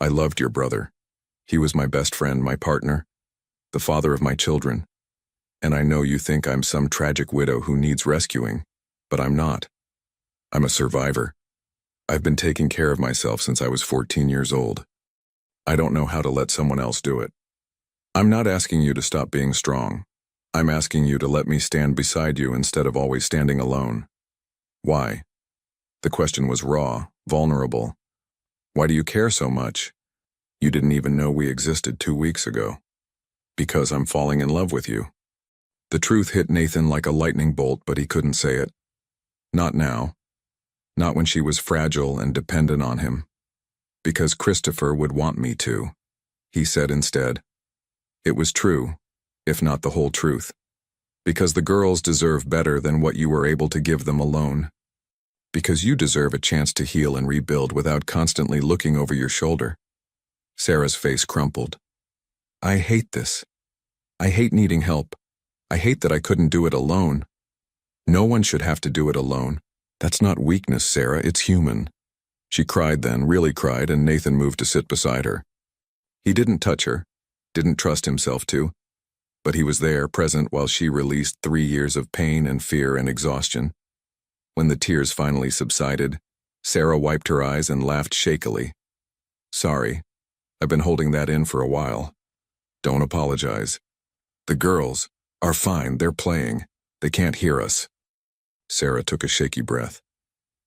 I loved your brother. He was my best friend, my partner, the father of my children. And I know you think I'm some tragic widow who needs rescuing, but I'm not. I'm a survivor. I've been taking care of myself since I was 14 years old. I don't know how to let someone else do it. I'm not asking you to stop being strong. I'm asking you to let me stand beside you instead of always standing alone. Why? The question was raw, vulnerable. Why do you care so much? You didn't even know we existed 2 weeks ago. Because I'm falling in love with you. The truth hit Nathan like a lightning bolt, but he couldn't say it. Not now. Not when she was fragile and dependent on him. Because Christopher would want me to, he said instead. It was true, if not the whole truth. Because the girls deserve better than what you were able to give them alone. Because you deserve a chance to heal and rebuild without constantly looking over your shoulder. Sarah's face crumpled. I hate this. I hate needing help. I hate that I couldn't do it alone. No one should have to do it alone. That's not weakness, Sarah, it's human. She cried then, really cried, and Nathan moved to sit beside her. He didn't touch her, didn't trust himself to, but he was there, present, while she released 3 years of pain and fear and exhaustion. When the tears finally subsided, Sarah wiped her eyes and laughed shakily. Sorry, I've been holding that in for a while. Don't apologize. The girls are fine, they're playing. They can't hear us. Sarah took a shaky breath.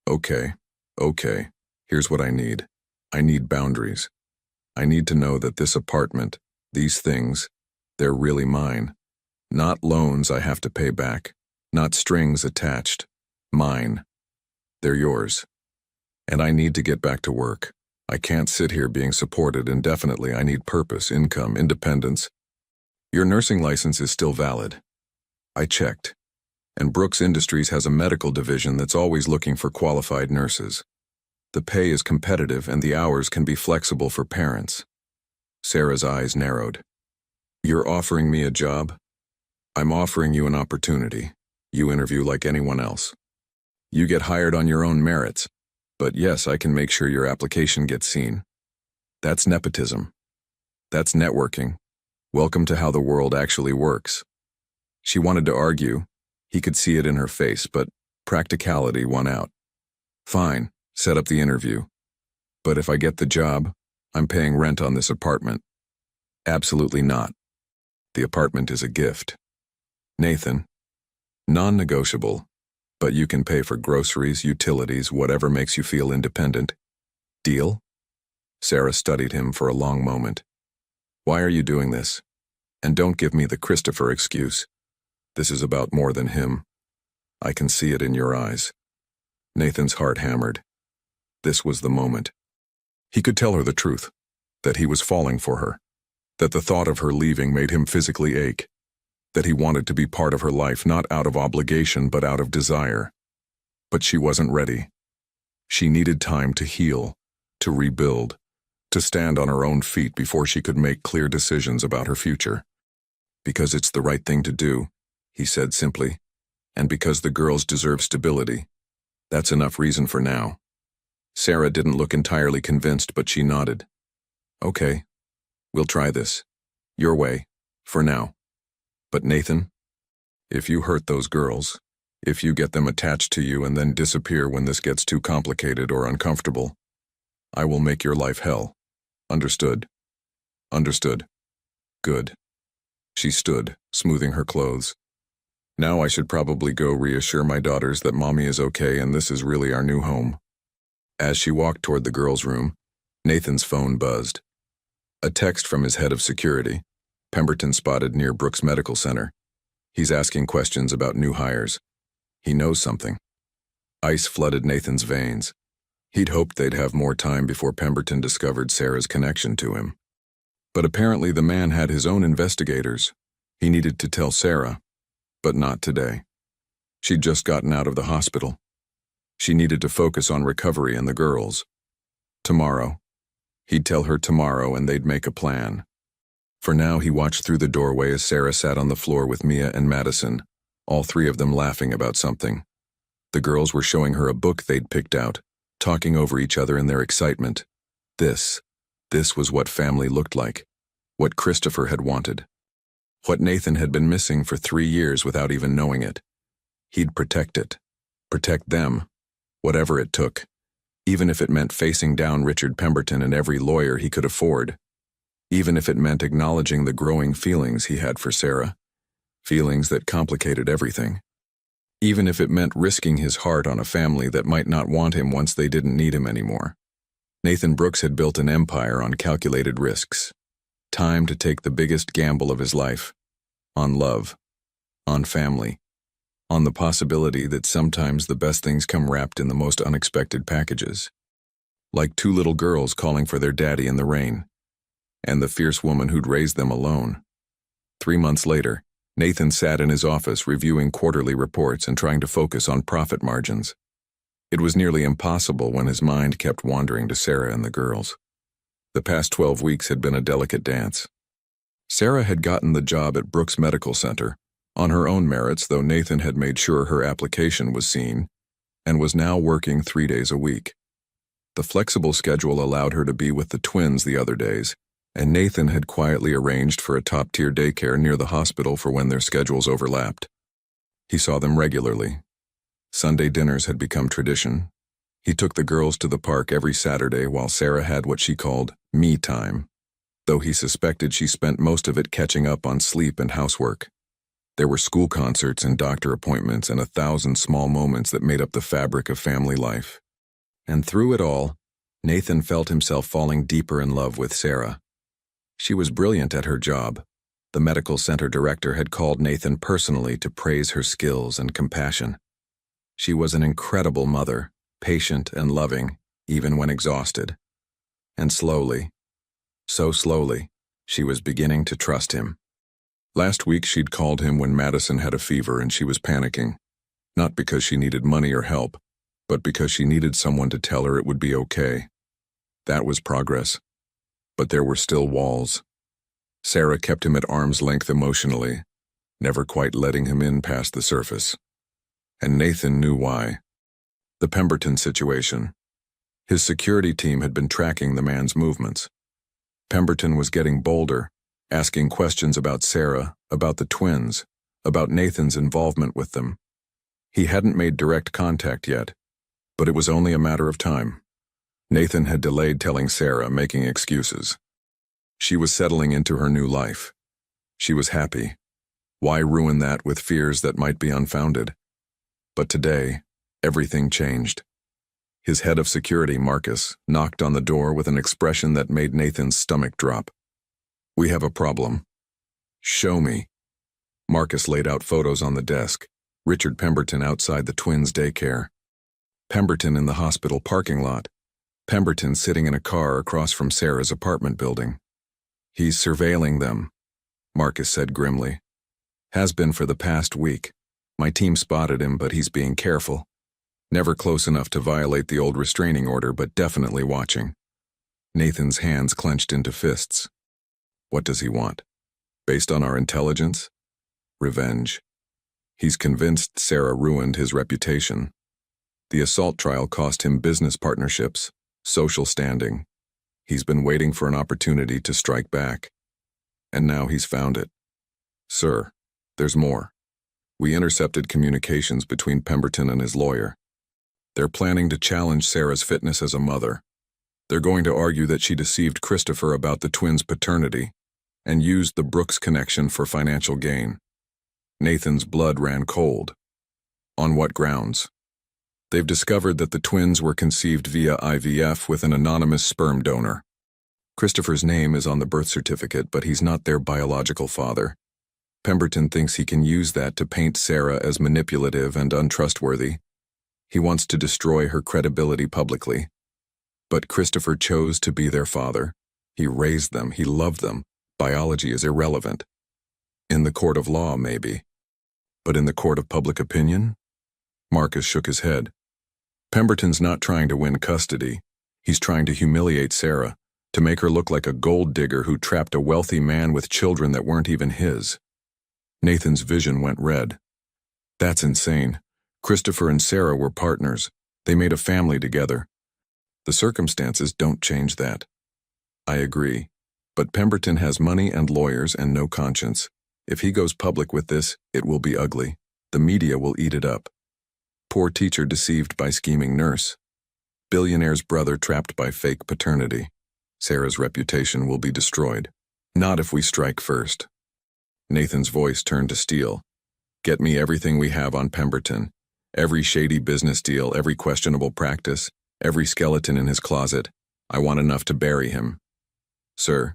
Okay. Here's what I need. I need boundaries. I need to know that this apartment, these things, they're really mine. Not loans I have to pay back. Not strings attached. Mine. They're yours. And I need to get back to work. I can't sit here being supported indefinitely. I need purpose, income, independence. Your nursing license is still valid. I checked. And Brooks Industries has a medical division that's always looking for qualified nurses. The pay is competitive and the hours can be flexible for parents. Sarah's eyes narrowed. You're offering me a job? I'm offering you an opportunity. You interview like anyone else. You get hired on your own merits. But yes, I can make sure your application gets seen. That's nepotism. That's networking. Welcome to how the world actually works. She wanted to argue. He could see it in her face, but practicality won out. Fine, set up the interview. But if I get the job, I'm paying rent on this apartment. Absolutely not. The apartment is a gift. Nathan, non-negotiable, but you can pay for groceries, utilities, whatever makes you feel independent. Deal? Sarah studied him for a long moment. Why are you doing this? And don't give me the Christopher excuse. This is about more than him. I can see it in your eyes. Nathan's heart hammered. This was the moment. He could tell her the truth, that he was falling for her, that the thought of her leaving made him physically ache, that he wanted to be part of her life not out of obligation but out of desire. But she wasn't ready. She needed time to heal, to rebuild, to stand on her own feet before she could make clear decisions about her future. Because it's the right thing to do, he said simply, and because the girls deserve stability. That's enough reason for now. Sarah didn't look entirely convinced, but she nodded. Okay, we'll try this. Your way, for now. But Nathan, if you hurt those girls, if you get them attached to you and then disappear when this gets too complicated or uncomfortable, I will make your life hell. Understood? Understood. Good. She stood, smoothing her clothes. Now I should probably go reassure my daughters that Mommy is okay and this is really our new home. As she walked toward the girls' room, Nathan's phone buzzed. A text from his head of security, Pemberton spotted near Brooks Medical Center. He's asking questions about new hires. He knows something. Ice flooded Nathan's veins. He'd hoped they'd have more time before Pemberton discovered Sarah's connection to him. But apparently the man had his own investigators. He needed to tell Sarah. But not today. She'd just gotten out of the hospital. She needed to focus on recovery and the girls. Tomorrow. He'd tell her tomorrow and they'd make a plan. For now, he watched through the doorway as Sarah sat on the floor with Mia and Madison, all three of them laughing about something. The girls were showing her a book they'd picked out, talking over each other in their excitement. This was what family looked like, what Christopher had wanted. What Nathan had been missing for 3 years without even knowing it. He'd protect it. Protect them. Whatever it took. Even if it meant facing down Richard Pemberton and every lawyer he could afford. Even if it meant acknowledging the growing feelings he had for Sarah. Feelings that complicated everything. Even if it meant risking his heart on a family that might not want him once they didn't need him anymore. Nathan Brooks had built an empire on calculated risks. Time to take the biggest gamble of his life. On love. On family. On the possibility that sometimes the best things come wrapped in the most unexpected packages. Like 2 little girls calling for their daddy in the rain. And the fierce woman who'd raised them alone. 3 months later, Nathan sat in his office reviewing quarterly reports and trying to focus on profit margins. It was nearly impossible when his mind kept wandering to Sarah and the girls. The past 12 weeks had been a delicate dance. Sarah had gotten the job at Brooks Medical Center, on her own merits, though Nathan had made sure her application was seen, and was now working 3 days a week. The flexible schedule allowed her to be with the twins the other days, and Nathan had quietly arranged for a top-tier daycare near the hospital for when their schedules overlapped. He saw them regularly. Sunday dinners had become tradition. He took the girls to the park every Saturday while Sarah had what she called me time, though he suspected she spent most of it catching up on sleep and housework. There were school concerts and doctor appointments and 1,000 small moments that made up the fabric of family life. And through it all, Nathan felt himself falling deeper in love with Sarah. She was brilliant at her job. The medical center director had called Nathan personally to praise her skills and compassion. She was an incredible mother, patient and loving, even when exhausted. And slowly, so slowly, she was beginning to trust him. Last week she'd called him when Madison had a fever and she was panicking, not because she needed money or help, but because she needed someone to tell her it would be okay. That was progress. But there were still walls. Sarah kept him at arm's length emotionally, never quite letting him in past the surface. And Nathan knew why. The Pemberton situation. His security team had been tracking the man's movements. Pemberton was getting bolder, asking questions about Sarah, about the twins, about Nathan's involvement with them. He hadn't made direct contact yet, but it was only a matter of time. Nathan had delayed telling Sarah, making excuses. She was settling into her new life. She was happy. Why ruin that with fears that might be unfounded? But today, everything changed. His head of security, Marcus, knocked on the door with an expression that made Nathan's stomach drop. "We have a problem." "Show me." Marcus laid out photos on the desk. Richard Pemberton outside the twins' daycare. Pemberton in the hospital parking lot. Pemberton sitting in a car across from Sarah's apartment building. "He's surveilling them," Marcus said grimly. "Has been for the past week. My team spotted him, but he's being careful. Never close enough to violate the old restraining order, but definitely watching." Nathan's hands clenched into fists. What does he want? Based on our intelligence? Revenge. He's convinced Sarah ruined his reputation. The assault trial cost him business partnerships, social standing. He's been waiting for an opportunity to strike back. And now he's found it. "Sir, there's more. We intercepted communications between Pemberton and his lawyer. They're planning to challenge Sarah's fitness as a mother. They're going to argue that she deceived Christopher about the twins' paternity and used the Brooks connection for financial gain." Nathan's blood ran cold. On what grounds? They've discovered that the twins were conceived via IVF with an anonymous sperm donor. Christopher's name is on the birth certificate, but he's not their biological father. Pemberton thinks he can use that to paint Sarah as manipulative and untrustworthy. He wants to destroy her credibility publicly. But Christopher chose to be their father. He raised them, he loved them. Biology is irrelevant. In the court of law, maybe. But in the court of public opinion? Marcus shook his head. Pemberton's not trying to win custody. He's trying to humiliate Sarah, to make her look like a gold digger who trapped a wealthy man with children that weren't even his. Nathan's vision went red. That's insane. Christopher and Sarah were partners. They made a family together. The circumstances don't change that. I agree. But Pemberton has money and lawyers and no conscience. If he goes public with this, it will be ugly. The media will eat it up. Poor teacher deceived by scheming nurse. Billionaire's brother trapped by fake paternity. Sarah's reputation will be destroyed. Not if we strike first. Nathan's voice turned to steel. Get me everything we have on Pemberton. Every shady business deal, every questionable practice, every skeleton in his closet. I want enough to bury him. Sir,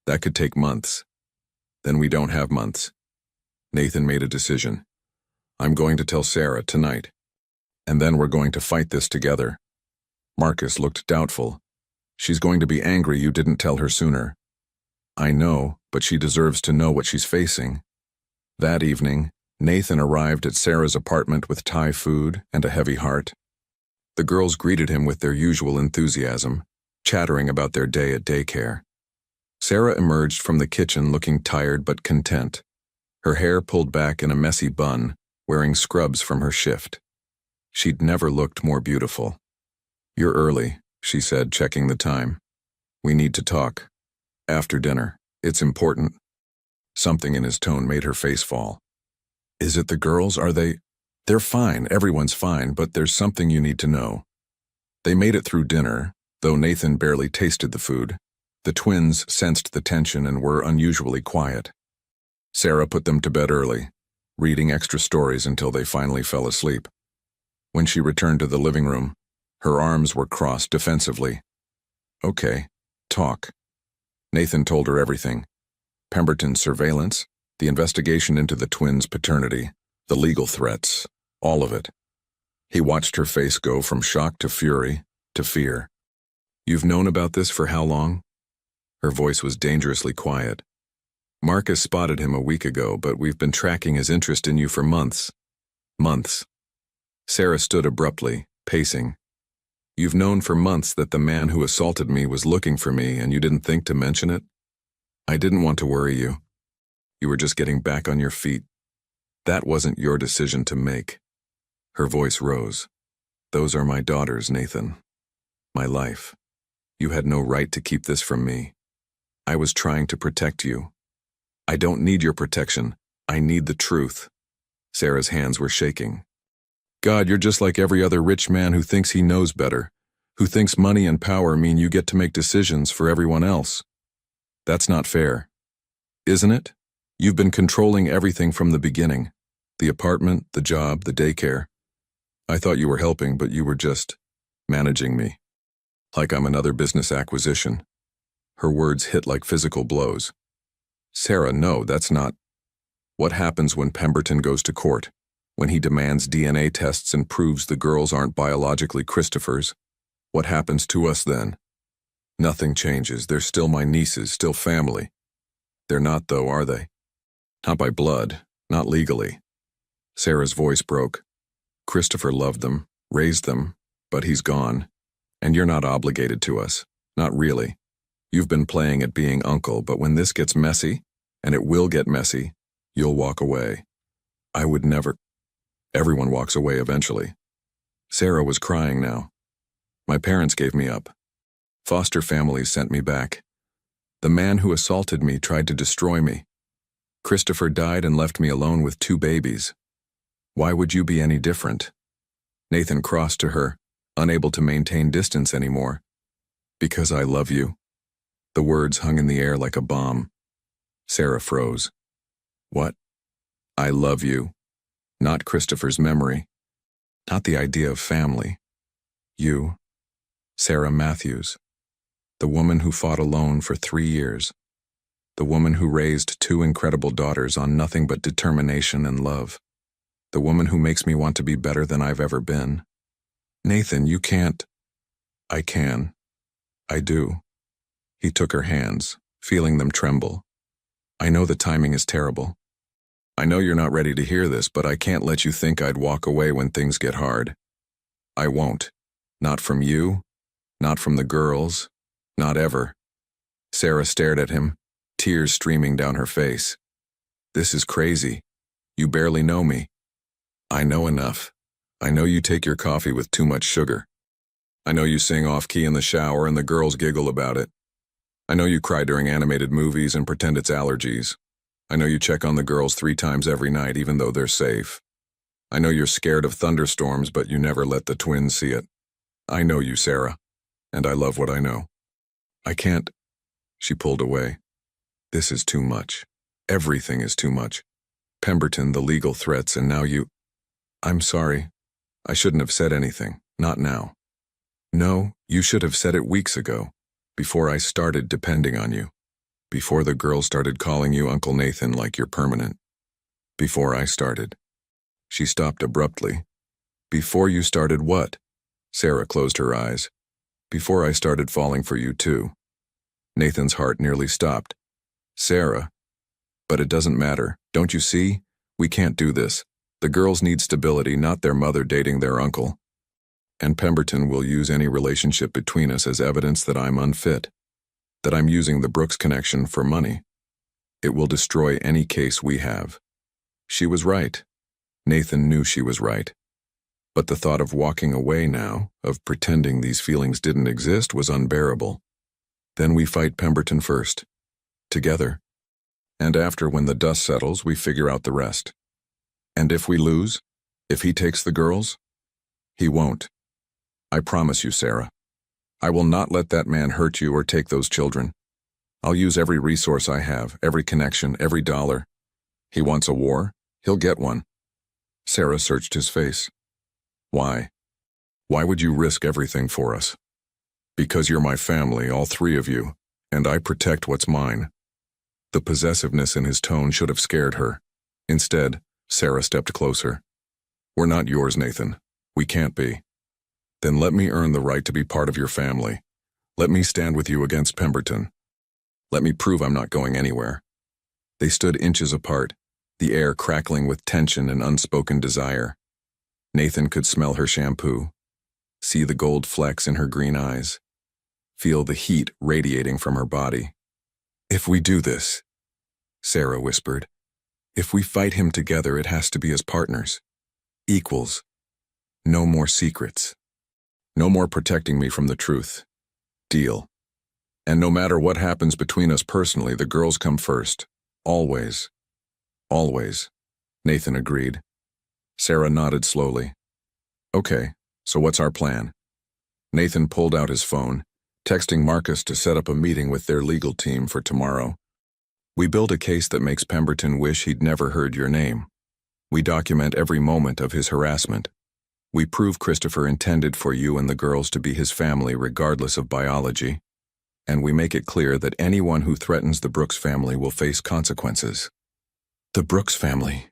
that could take months. Then we don't have months. Nathan made a decision. I'm going to tell Sarah tonight. And then we're going to fight this together. Marcus looked doubtful. She's going to be angry you didn't tell her sooner. I know, but she deserves to know what she's facing. That evening, Nathan arrived at Sarah's apartment with Thai food and a heavy heart. The girls greeted him with their usual enthusiasm, chattering about their day at daycare. Sarah emerged from the kitchen looking tired but content, her hair pulled back in a messy bun, wearing scrubs from her shift. She'd never looked more beautiful. "You're early," she said, checking the time. "We need to talk. After dinner. It's important." Something in his tone made her face fall. "Is it the girls? Are they—" "They're fine, everyone's fine, but there's something you need to know." They made it through dinner, though Nathan barely tasted the food. The twins sensed the tension and were unusually quiet. Sarah put them to bed early, reading extra stories until they finally fell asleep. When she returned to the living room, her arms were crossed defensively. "Okay, talk." Nathan told her everything. Pemberton's surveillance, the investigation into the twins' paternity, the legal threats, all of it. He watched her face go from shock to fury to fear. "You've known about this for how long?" Her voice was dangerously quiet. "Marcus spotted him a week ago, but we've been tracking his interest in you for months." "Months." Sarah stood abruptly, pacing. "You've known for months that the man who assaulted me was looking for me, and you didn't think to mention it?" "I didn't want to worry you. You were just getting back on your feet. That wasn't your decision to make." Her voice rose. "Those are my daughters, Nathan. My life. You had no right to keep this from me. I was trying to protect you." "I don't need your protection. I need the truth." Sarah's hands were shaking. "God, you're just like every other rich man who thinks he knows better, who thinks money and power mean you get to make decisions for everyone else. That's not fair. Isn't it? You've been controlling everything from the beginning. The apartment, the job, the daycare. I thought you were helping, but you were just managing me. Like I'm another business acquisition." Her words hit like physical blows. "Sarah, no, that's not—" "What happens when Pemberton goes to court? When he demands DNA tests and proves the girls aren't biologically Christopher's? What happens to us then?" "Nothing changes. They're still my nieces, still family." "They're not, though, are they? Not by blood, not legally." Sarah's voice broke. "Christopher loved them, raised them, but he's gone. And you're not obligated to us. Not really. You've been playing at being uncle, but when this gets messy, and it will get messy, you'll walk away." "I would never—" "Everyone walks away eventually." Sarah was crying now. "My parents gave me up. Foster families sent me back. The man who assaulted me tried to destroy me. Christopher died and left me alone with 2 babies. Why would you be any different?" Nathan crossed to her, unable to maintain distance anymore. "Because I love you." The words hung in the air like a bomb. Sarah froze. "What?" "I love you. Not Christopher's memory. Not the idea of family. You, Sarah Matthews. The woman who fought alone for 3 years. The woman who raised 2 incredible daughters on nothing but determination and love. The woman who makes me want to be better than I've ever been. Nathan, you can't—" "I can. I do." He took her hands, feeling them tremble. "I know the timing is terrible. I know you're not ready to hear this, but I can't let you think I'd walk away when things get hard. I won't. Not from you. Not from the girls. Not ever." Sarah stared at him, tears streaming down her face. "This is crazy. You barely know me." "I know enough. I know you take your coffee with too much sugar. I know you sing off-key in the shower and the girls giggle about it. I know you cry during animated movies and pretend it's allergies. I know you check on the girls 3 times every night even though they're safe. I know you're scared of thunderstorms, but you never let the twins see it. I know you, Sarah, and I love what I know." "I can't—" She pulled away. "This is too much. Everything is too much. Pemberton, the legal threats, and now you—" "I'm sorry. I shouldn't have said anything. Not now." "No, you should have said it weeks ago, before I started depending on you. Before the girls started calling you Uncle Nathan like you're permanent. Before I started." She stopped abruptly. "Before you started what?" Sarah closed her eyes. "Before I started falling for you too." Nathan's heart nearly stopped. "Sarah." "But it doesn't matter. Don't you see? We can't do this. The girls need stability, not their mother dating their uncle. And Pemberton will use any relationship between us as evidence that I'm unfit. that I'm using the Brooks connection for money. It will destroy any case we have. She was right. Nathan knew she was right. But the thought of walking away now, of pretending these feelings didn't exist, was unbearable. Then we fight Pemberton first. Together. And after, when the dust settles, we figure out the rest. And if we lose? If he takes the girls? He won't. I promise you, Sarah. I will not let that man hurt you or take those children. I'll use every resource I have, every connection, every dollar. He wants a war? He'll get one. Sarah searched his face. Why? Why would you risk everything for us? Because you're my family, all three of you, and I protect what's mine. The possessiveness in his tone should have scared her. Instead, Sarah stepped closer. We're not yours, Nathan. We can't be. Then let me earn the right to be part of your family. Let me stand with you against Pemberton. Let me prove I'm not going anywhere. They stood inches apart, the air crackling with tension and unspoken desire. Nathan could smell her shampoo, see the gold flecks in her green eyes, feel the heat radiating from her body. If we do this, Sarah whispered, if we fight him together, it has to be as partners, equals. No more secrets. No more protecting me from the truth. Deal. And no matter what happens between us personally, the girls come first. Always. Always. Nathan agreed. Sarah nodded slowly. Okay, so what's our plan? Nathan pulled out his phone, texting Marcus to set up a meeting with their legal team for tomorrow. We build a case that makes Pemberton wish he'd never heard your name. We document every moment of his harassment. We prove Christopher intended for you and the girls to be his family regardless of biology. And we make it clear that anyone who threatens the Brooks family will face consequences. The Brooks family,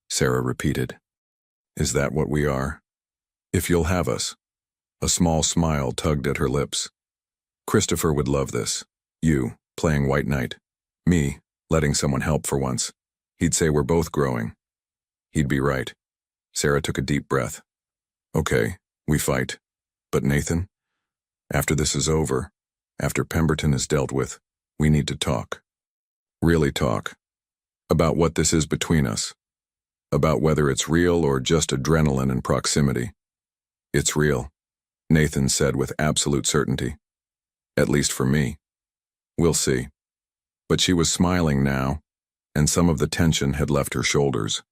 Sarah repeated. Is that what we are? If you'll have us. A small smile tugged at her lips. Christopher would love this. You, playing White Knight. Me, letting someone help for once. He'd say we're both growing. He'd be right. Sarah took a deep breath. Okay, we fight. But Nathan, after this is over, after Pemberton is dealt with, we need to talk. Really talk. About what this is between us. About whether it's real or just adrenaline and proximity. It's real, Nathan said with absolute certainty. At least for me. We'll see. But she was smiling now, and some of the tension had left her shoulders.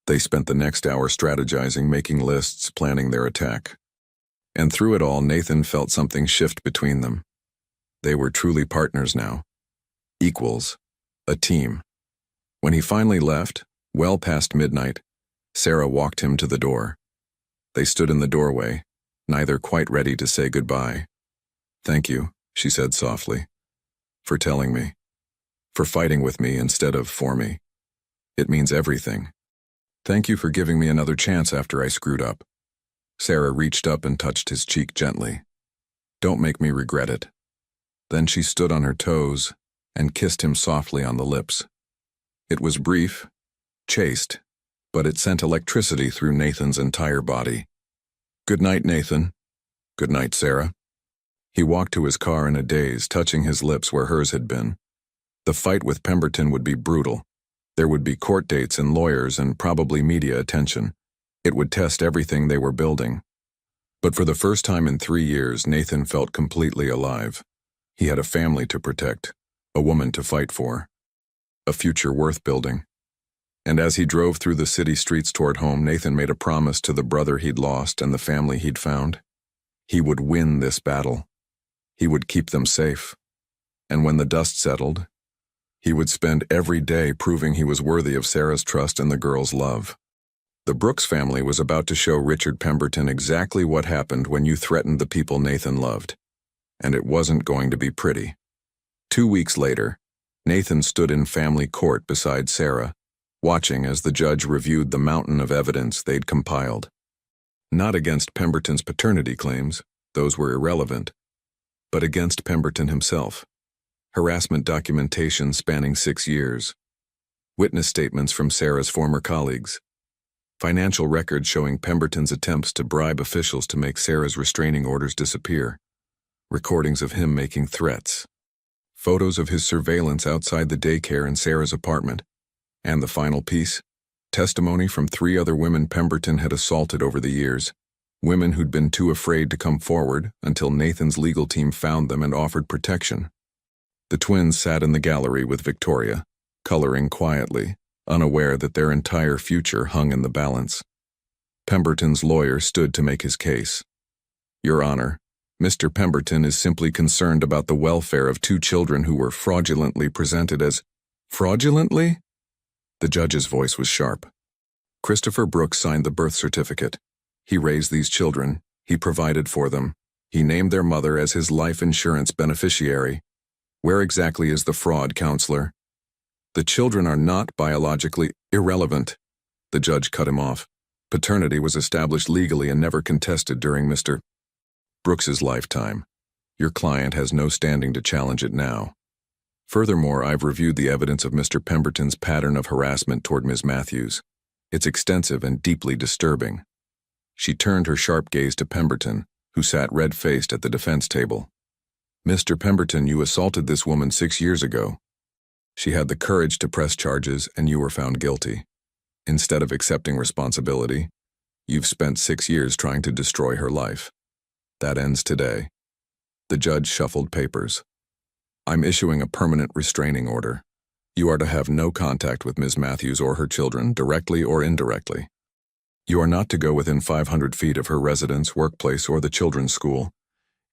They spent the next hour strategizing, making lists, planning their attack. And through it all, Nathan felt something shift between them. They were truly partners now. Equals. A team. When he finally left, well past midnight, Sarah walked him to the door. They stood in the doorway, neither quite ready to say goodbye. Thank you, she said softly, for telling me. For fighting with me instead of for me. It means everything. Thank you for giving me another chance after I screwed up. Sarah reached up and touched his cheek gently. Don't make me regret it. Then she stood on her toes and kissed him softly on the lips. It was brief, chaste, but it sent electricity through Nathan's entire body. Good night, Nathan. Good night, Sarah. He walked to his car in a daze, touching his lips where hers had been. The fight with Pemberton would be brutal. There would be court dates and lawyers and probably media attention. It would test everything they were building. But for the first time in 3 years, Nathan felt completely alive. He had a family to protect, a woman to fight for, a future worth building. And as he drove through the city streets toward home, Nathan made a promise to the brother he'd lost and the family he'd found. He would win this battle. He would keep them safe. And when the dust settled, he would spend every day proving he was worthy of Sarah's trust and the girls' love. The Brooks family was about to show Richard Pemberton exactly what happened when you threatened the people Nathan loved. And it wasn't going to be pretty. 2 weeks later, Nathan stood in family court beside Sarah, watching as the judge reviewed the mountain of evidence they'd compiled. Not against Pemberton's paternity claims, those were irrelevant, but against Pemberton himself. Harassment documentation spanning 6 years. Witness statements from Sarah's former colleagues. Financial records showing Pemberton's attempts to bribe officials to make Sarah's restraining orders disappear. Recordings of him making threats. photos of his surveillance outside the daycare in Sarah's apartment. And the final piece? Testimony from 3 other women Pemberton had assaulted over the years. Women who'd been too afraid to come forward until Nathan's legal team found them and offered protection. The twins sat in the gallery with Victoria, coloring quietly, unaware that their entire future hung in the balance. Pemberton's lawyer stood to make his case. Your Honor, Mr. Pemberton is simply concerned about the welfare of 2 children who were fraudulently presented as fraudulently? The judge's voice was sharp. Christopher Brooks signed the birth certificate. He raised these children, he provided for them, he named their mother as his life insurance beneficiary. Where exactly is the fraud, counselor? The children are not biologically irrelevant. The judge cut him off. Paternity was established legally and never contested during Mr. Brooks's lifetime. Your client has no standing to challenge it now. Furthermore, I've reviewed the evidence of Mr. Pemberton's pattern of harassment toward Ms. Matthews. It's extensive and deeply disturbing. She turned her sharp gaze to Pemberton, who sat red-faced at the defense table. Mr. Pemberton, you assaulted this woman 6 years ago. She had the courage to press charges, and you were found guilty. Instead of accepting responsibility, you've spent 6 years trying to destroy her life. That ends today. The judge shuffled papers. I'm issuing a permanent restraining order. You are to have no contact with Ms. Matthews or her children, directly or indirectly. You are not to go within 500 feet of her residence, workplace, or the children's school.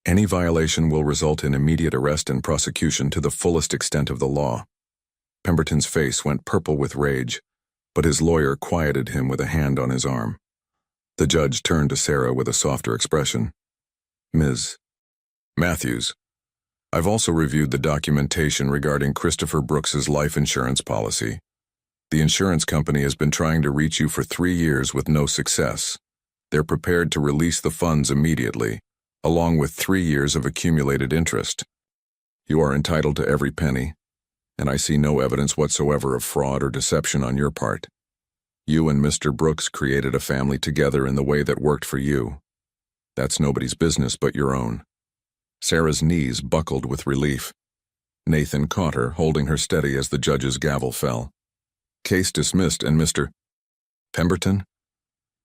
Any violation will result in immediate arrest and prosecution to the fullest extent of the law. Pemberton's face went purple with rage, but his lawyer quieted him with a hand on his arm. The judge turned to Sarah with a softer expression. Ms. Matthews, I've also reviewed the documentation regarding Christopher Brooks's life insurance policy. The insurance company has been trying to reach you for 3 years with no success. They're prepared to release the funds immediately, along with 3 years of accumulated interest. You are entitled to every penny, and I see no evidence whatsoever of fraud or deception on your part. You and Mr. Brooks created a family together in the way that worked for you. That's nobody's business but your own. Sarah's knees buckled with relief. Nathan caught her, holding her steady as the judge's gavel fell. Case dismissed, and Mr. Pemberton,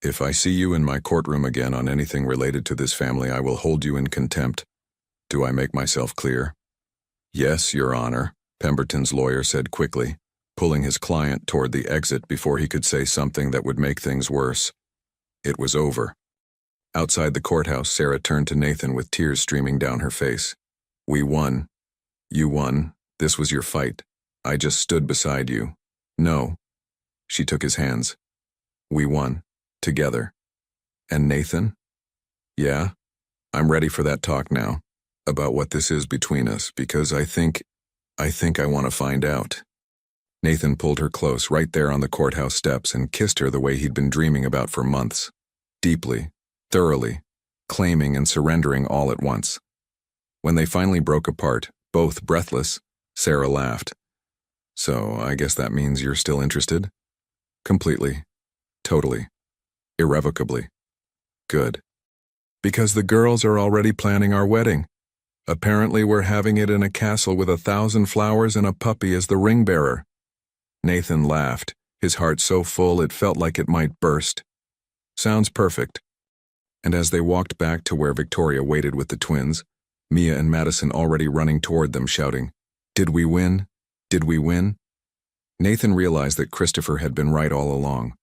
if I see you in my courtroom again on anything related to this family, I will hold you in contempt. Do I make myself clear? Yes, Your Honor, Pemberton's lawyer said quickly, pulling his client toward the exit before he could say something that would make things worse. It was over. Outside the courthouse, Sarah turned to Nathan with tears streaming down her face. We won. You won. This was your fight. I just stood beside you. No. She took his hands. We won. Together. And Nathan? Yeah? I'm ready for that talk now. About what this is between us, because I think I want to find out. Nathan pulled her close right there on the courthouse steps and kissed her the way he'd been dreaming about for months. Deeply. Thoroughly. Claiming and surrendering all at once. When they finally broke apart, both breathless, Sarah laughed. So, I guess that means you're still interested? Completely. Totally. Irrevocably. Good. Because the girls are already planning our wedding. Apparently we're having it in a castle with 1,000 flowers and a puppy as the ring bearer. Nathan laughed, his heart so full it felt like it might burst. Sounds perfect. And as they walked back to where Victoria waited with the twins, Mia and Madison already running toward them shouting, Did we win? Did we win? Nathan realized that Christopher had been right all along.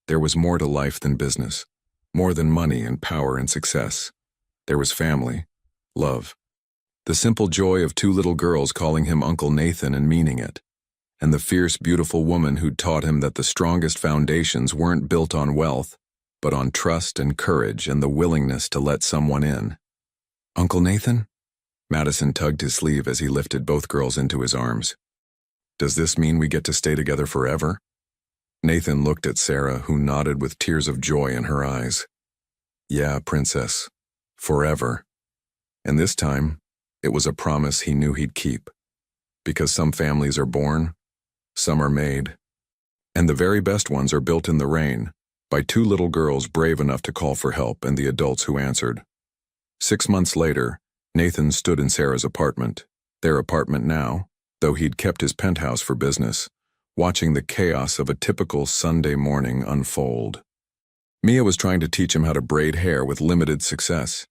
There was more to life than business, more than money and power and success. There was family, love, the simple joy of 2 little girls calling him Uncle Nathan and meaning it, and the fierce, beautiful woman who'd taught him that the strongest foundations weren't built on wealth, but on trust and courage and the willingness to let someone in. Uncle Nathan? Madison tugged his sleeve as he lifted both girls into his arms. Does this mean we get to stay together forever? Nathan looked at Sarah, who nodded with tears of joy in her eyes. Yeah, Princess. Forever. And this time, it was a promise he knew he'd keep. Because some families are born, some are made. And the very best ones are built in the rain, by 2 little girls brave enough to call for help and the adults who answered. 6 months later, Nathan stood in Sarah's apartment, their apartment now, though he'd kept his penthouse for business, watching the chaos of a typical Sunday morning unfold. Mia was trying to teach him how to braid hair with limited success.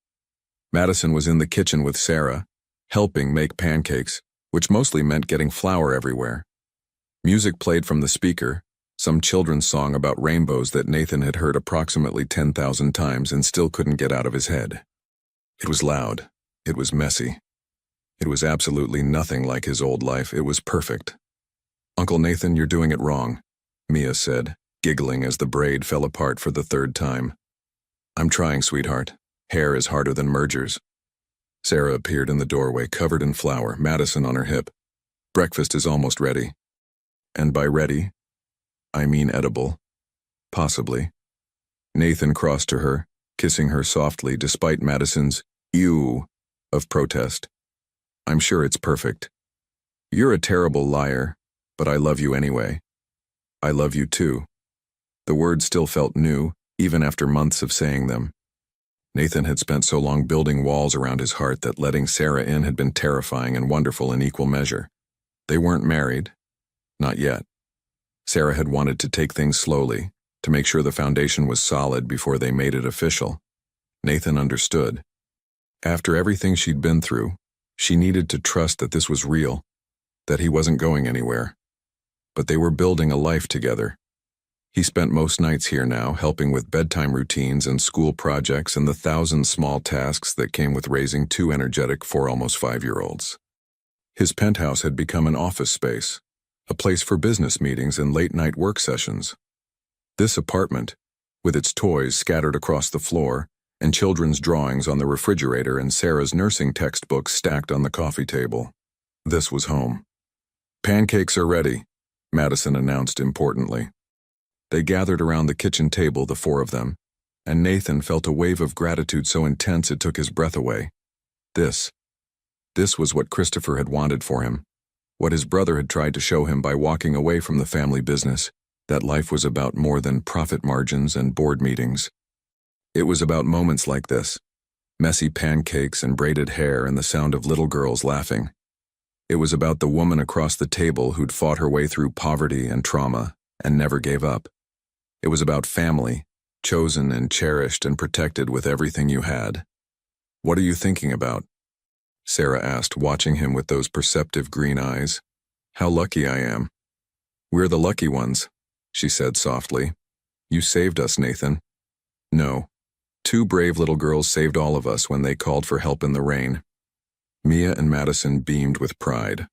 Madison was in the kitchen with Sarah, helping make pancakes, which mostly meant getting flour everywhere. Music played from the speaker, some children's song about rainbows that Nathan had heard approximately 10,000 times and still couldn't get out of his head. It was loud. It was messy. It was absolutely nothing like his old life. It was perfect. "Uncle Nathan, you're doing it wrong," Mia said, giggling as the braid fell apart for the third time. "I'm trying, sweetheart. Hair is harder than mergers." Sarah appeared in the doorway, covered in flour, Madison on her hip. "Breakfast is almost ready." And by ready, I mean edible. Possibly. Nathan crossed to her, kissing her softly despite Madison's "ew" of protest. "I'm sure it's perfect. You're a terrible liar, but I love you anyway. I love you too." The words still felt new, even after months of saying them. Nathan had spent so long building walls around his heart that letting Sarah in had been terrifying and wonderful in equal measure. They weren't married. Not yet. Sarah had wanted to take things slowly, to make sure the foundation was solid before they made it official. Nathan understood. After everything she'd been through, she needed to trust that this was real, that he wasn't going anywhere. But they were building a life together. He spent most nights here now, helping with bedtime routines and school projects and the 1,000 small tasks that came with raising two energetic 4 almost 5-year-olds. His penthouse had become an office space, a place for business meetings and late-night work sessions. This apartment, with its toys scattered across the floor, and children's drawings on the refrigerator and Sarah's nursing textbooks stacked on the coffee table. This was home. "Pancakes are ready," Madison announced importantly. They gathered around the kitchen table, the 4 of them, and Nathan felt a wave of gratitude so intense it took his breath away. This was what Christopher had wanted for him, what his brother had tried to show him by walking away from the family business, that life was about more than profit margins and board meetings. It was about moments like this, messy pancakes and braided hair and the sound of little girls laughing. It was about the woman across the table who'd fought her way through poverty and trauma and never gave up. It was about family, chosen and cherished and protected with everything you had. "What are you thinking about?" Sarah asked, watching him with those perceptive green eyes. "How lucky I am." "We're the lucky ones," she said softly. "You saved us, Nathan." "No. 2 brave little girls saved all of us when they called for help in the rain." Mia and Madison beamed with pride.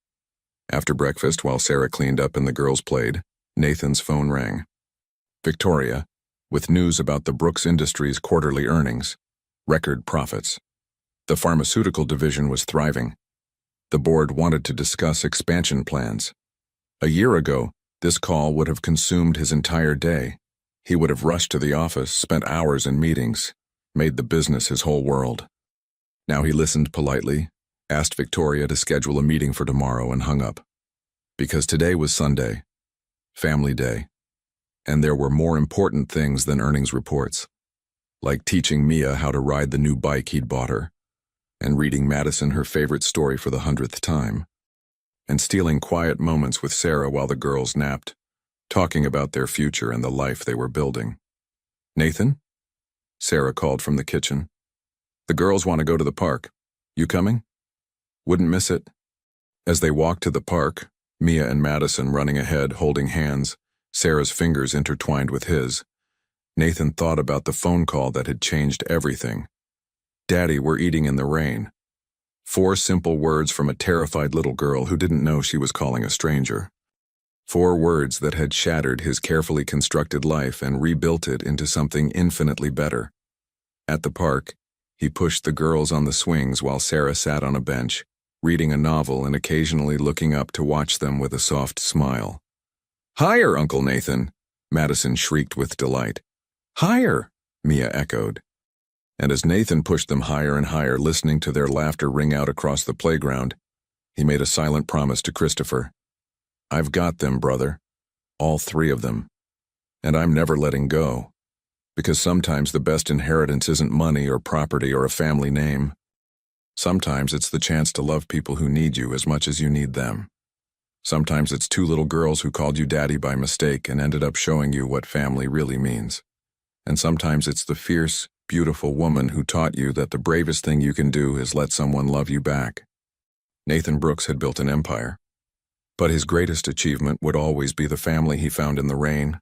After breakfast, while Sarah cleaned up and the girls played, Nathan's phone rang. Victoria, with news about the Brooks Industries' quarterly earnings, record profits. The pharmaceutical division was thriving. The board wanted to discuss expansion plans. A year ago, this call would have consumed his entire day. He would have rushed to the office, spent hours in meetings, made the business his whole world. Now he listened politely, asked Victoria to schedule a meeting for tomorrow, and hung up. Because today was Sunday, family day, and there were more important things than earnings reports, like teaching Mia how to ride the new bike he'd bought her, and reading Madison her favorite story for the 100th time, and stealing quiet moments with Sarah while the girls napped, talking about their future and the life they were building. "Nathan?" Sarah called from the kitchen. "The girls want to go to the park. You coming?" "Wouldn't miss it." As they walked to the park, Mia and Madison running ahead, holding hands, Sarah's fingers intertwined with his, Nathan thought about the phone call that had changed everything. "Daddy, we're eating in the rain." 4 simple words from a terrified little girl who didn't know she was calling a stranger. 4 words that had shattered his carefully constructed life and rebuilt it into something infinitely better. At the park, he pushed the girls on the swings while Sarah sat on a bench, reading a novel and occasionally looking up to watch them with a soft smile. "Higher, Uncle Nathan!" Madison shrieked with delight. "Higher!" Mia echoed. And as Nathan pushed them higher and higher, listening to their laughter ring out across the playground, he made a silent promise to Christopher. "I've got them, brother. All 3 of them. And I'm never letting go. Because sometimes the best inheritance isn't money or property or a family name. Sometimes it's the chance to love people who need you as much as you need them. Sometimes it's two little girls who called you daddy by mistake and ended up showing you what family really means. And sometimes it's the fierce, beautiful woman who taught you that the bravest thing you can do is let someone love you back. Nathan Brooks had built an empire, but his greatest achievement would always be the family he found in the rain,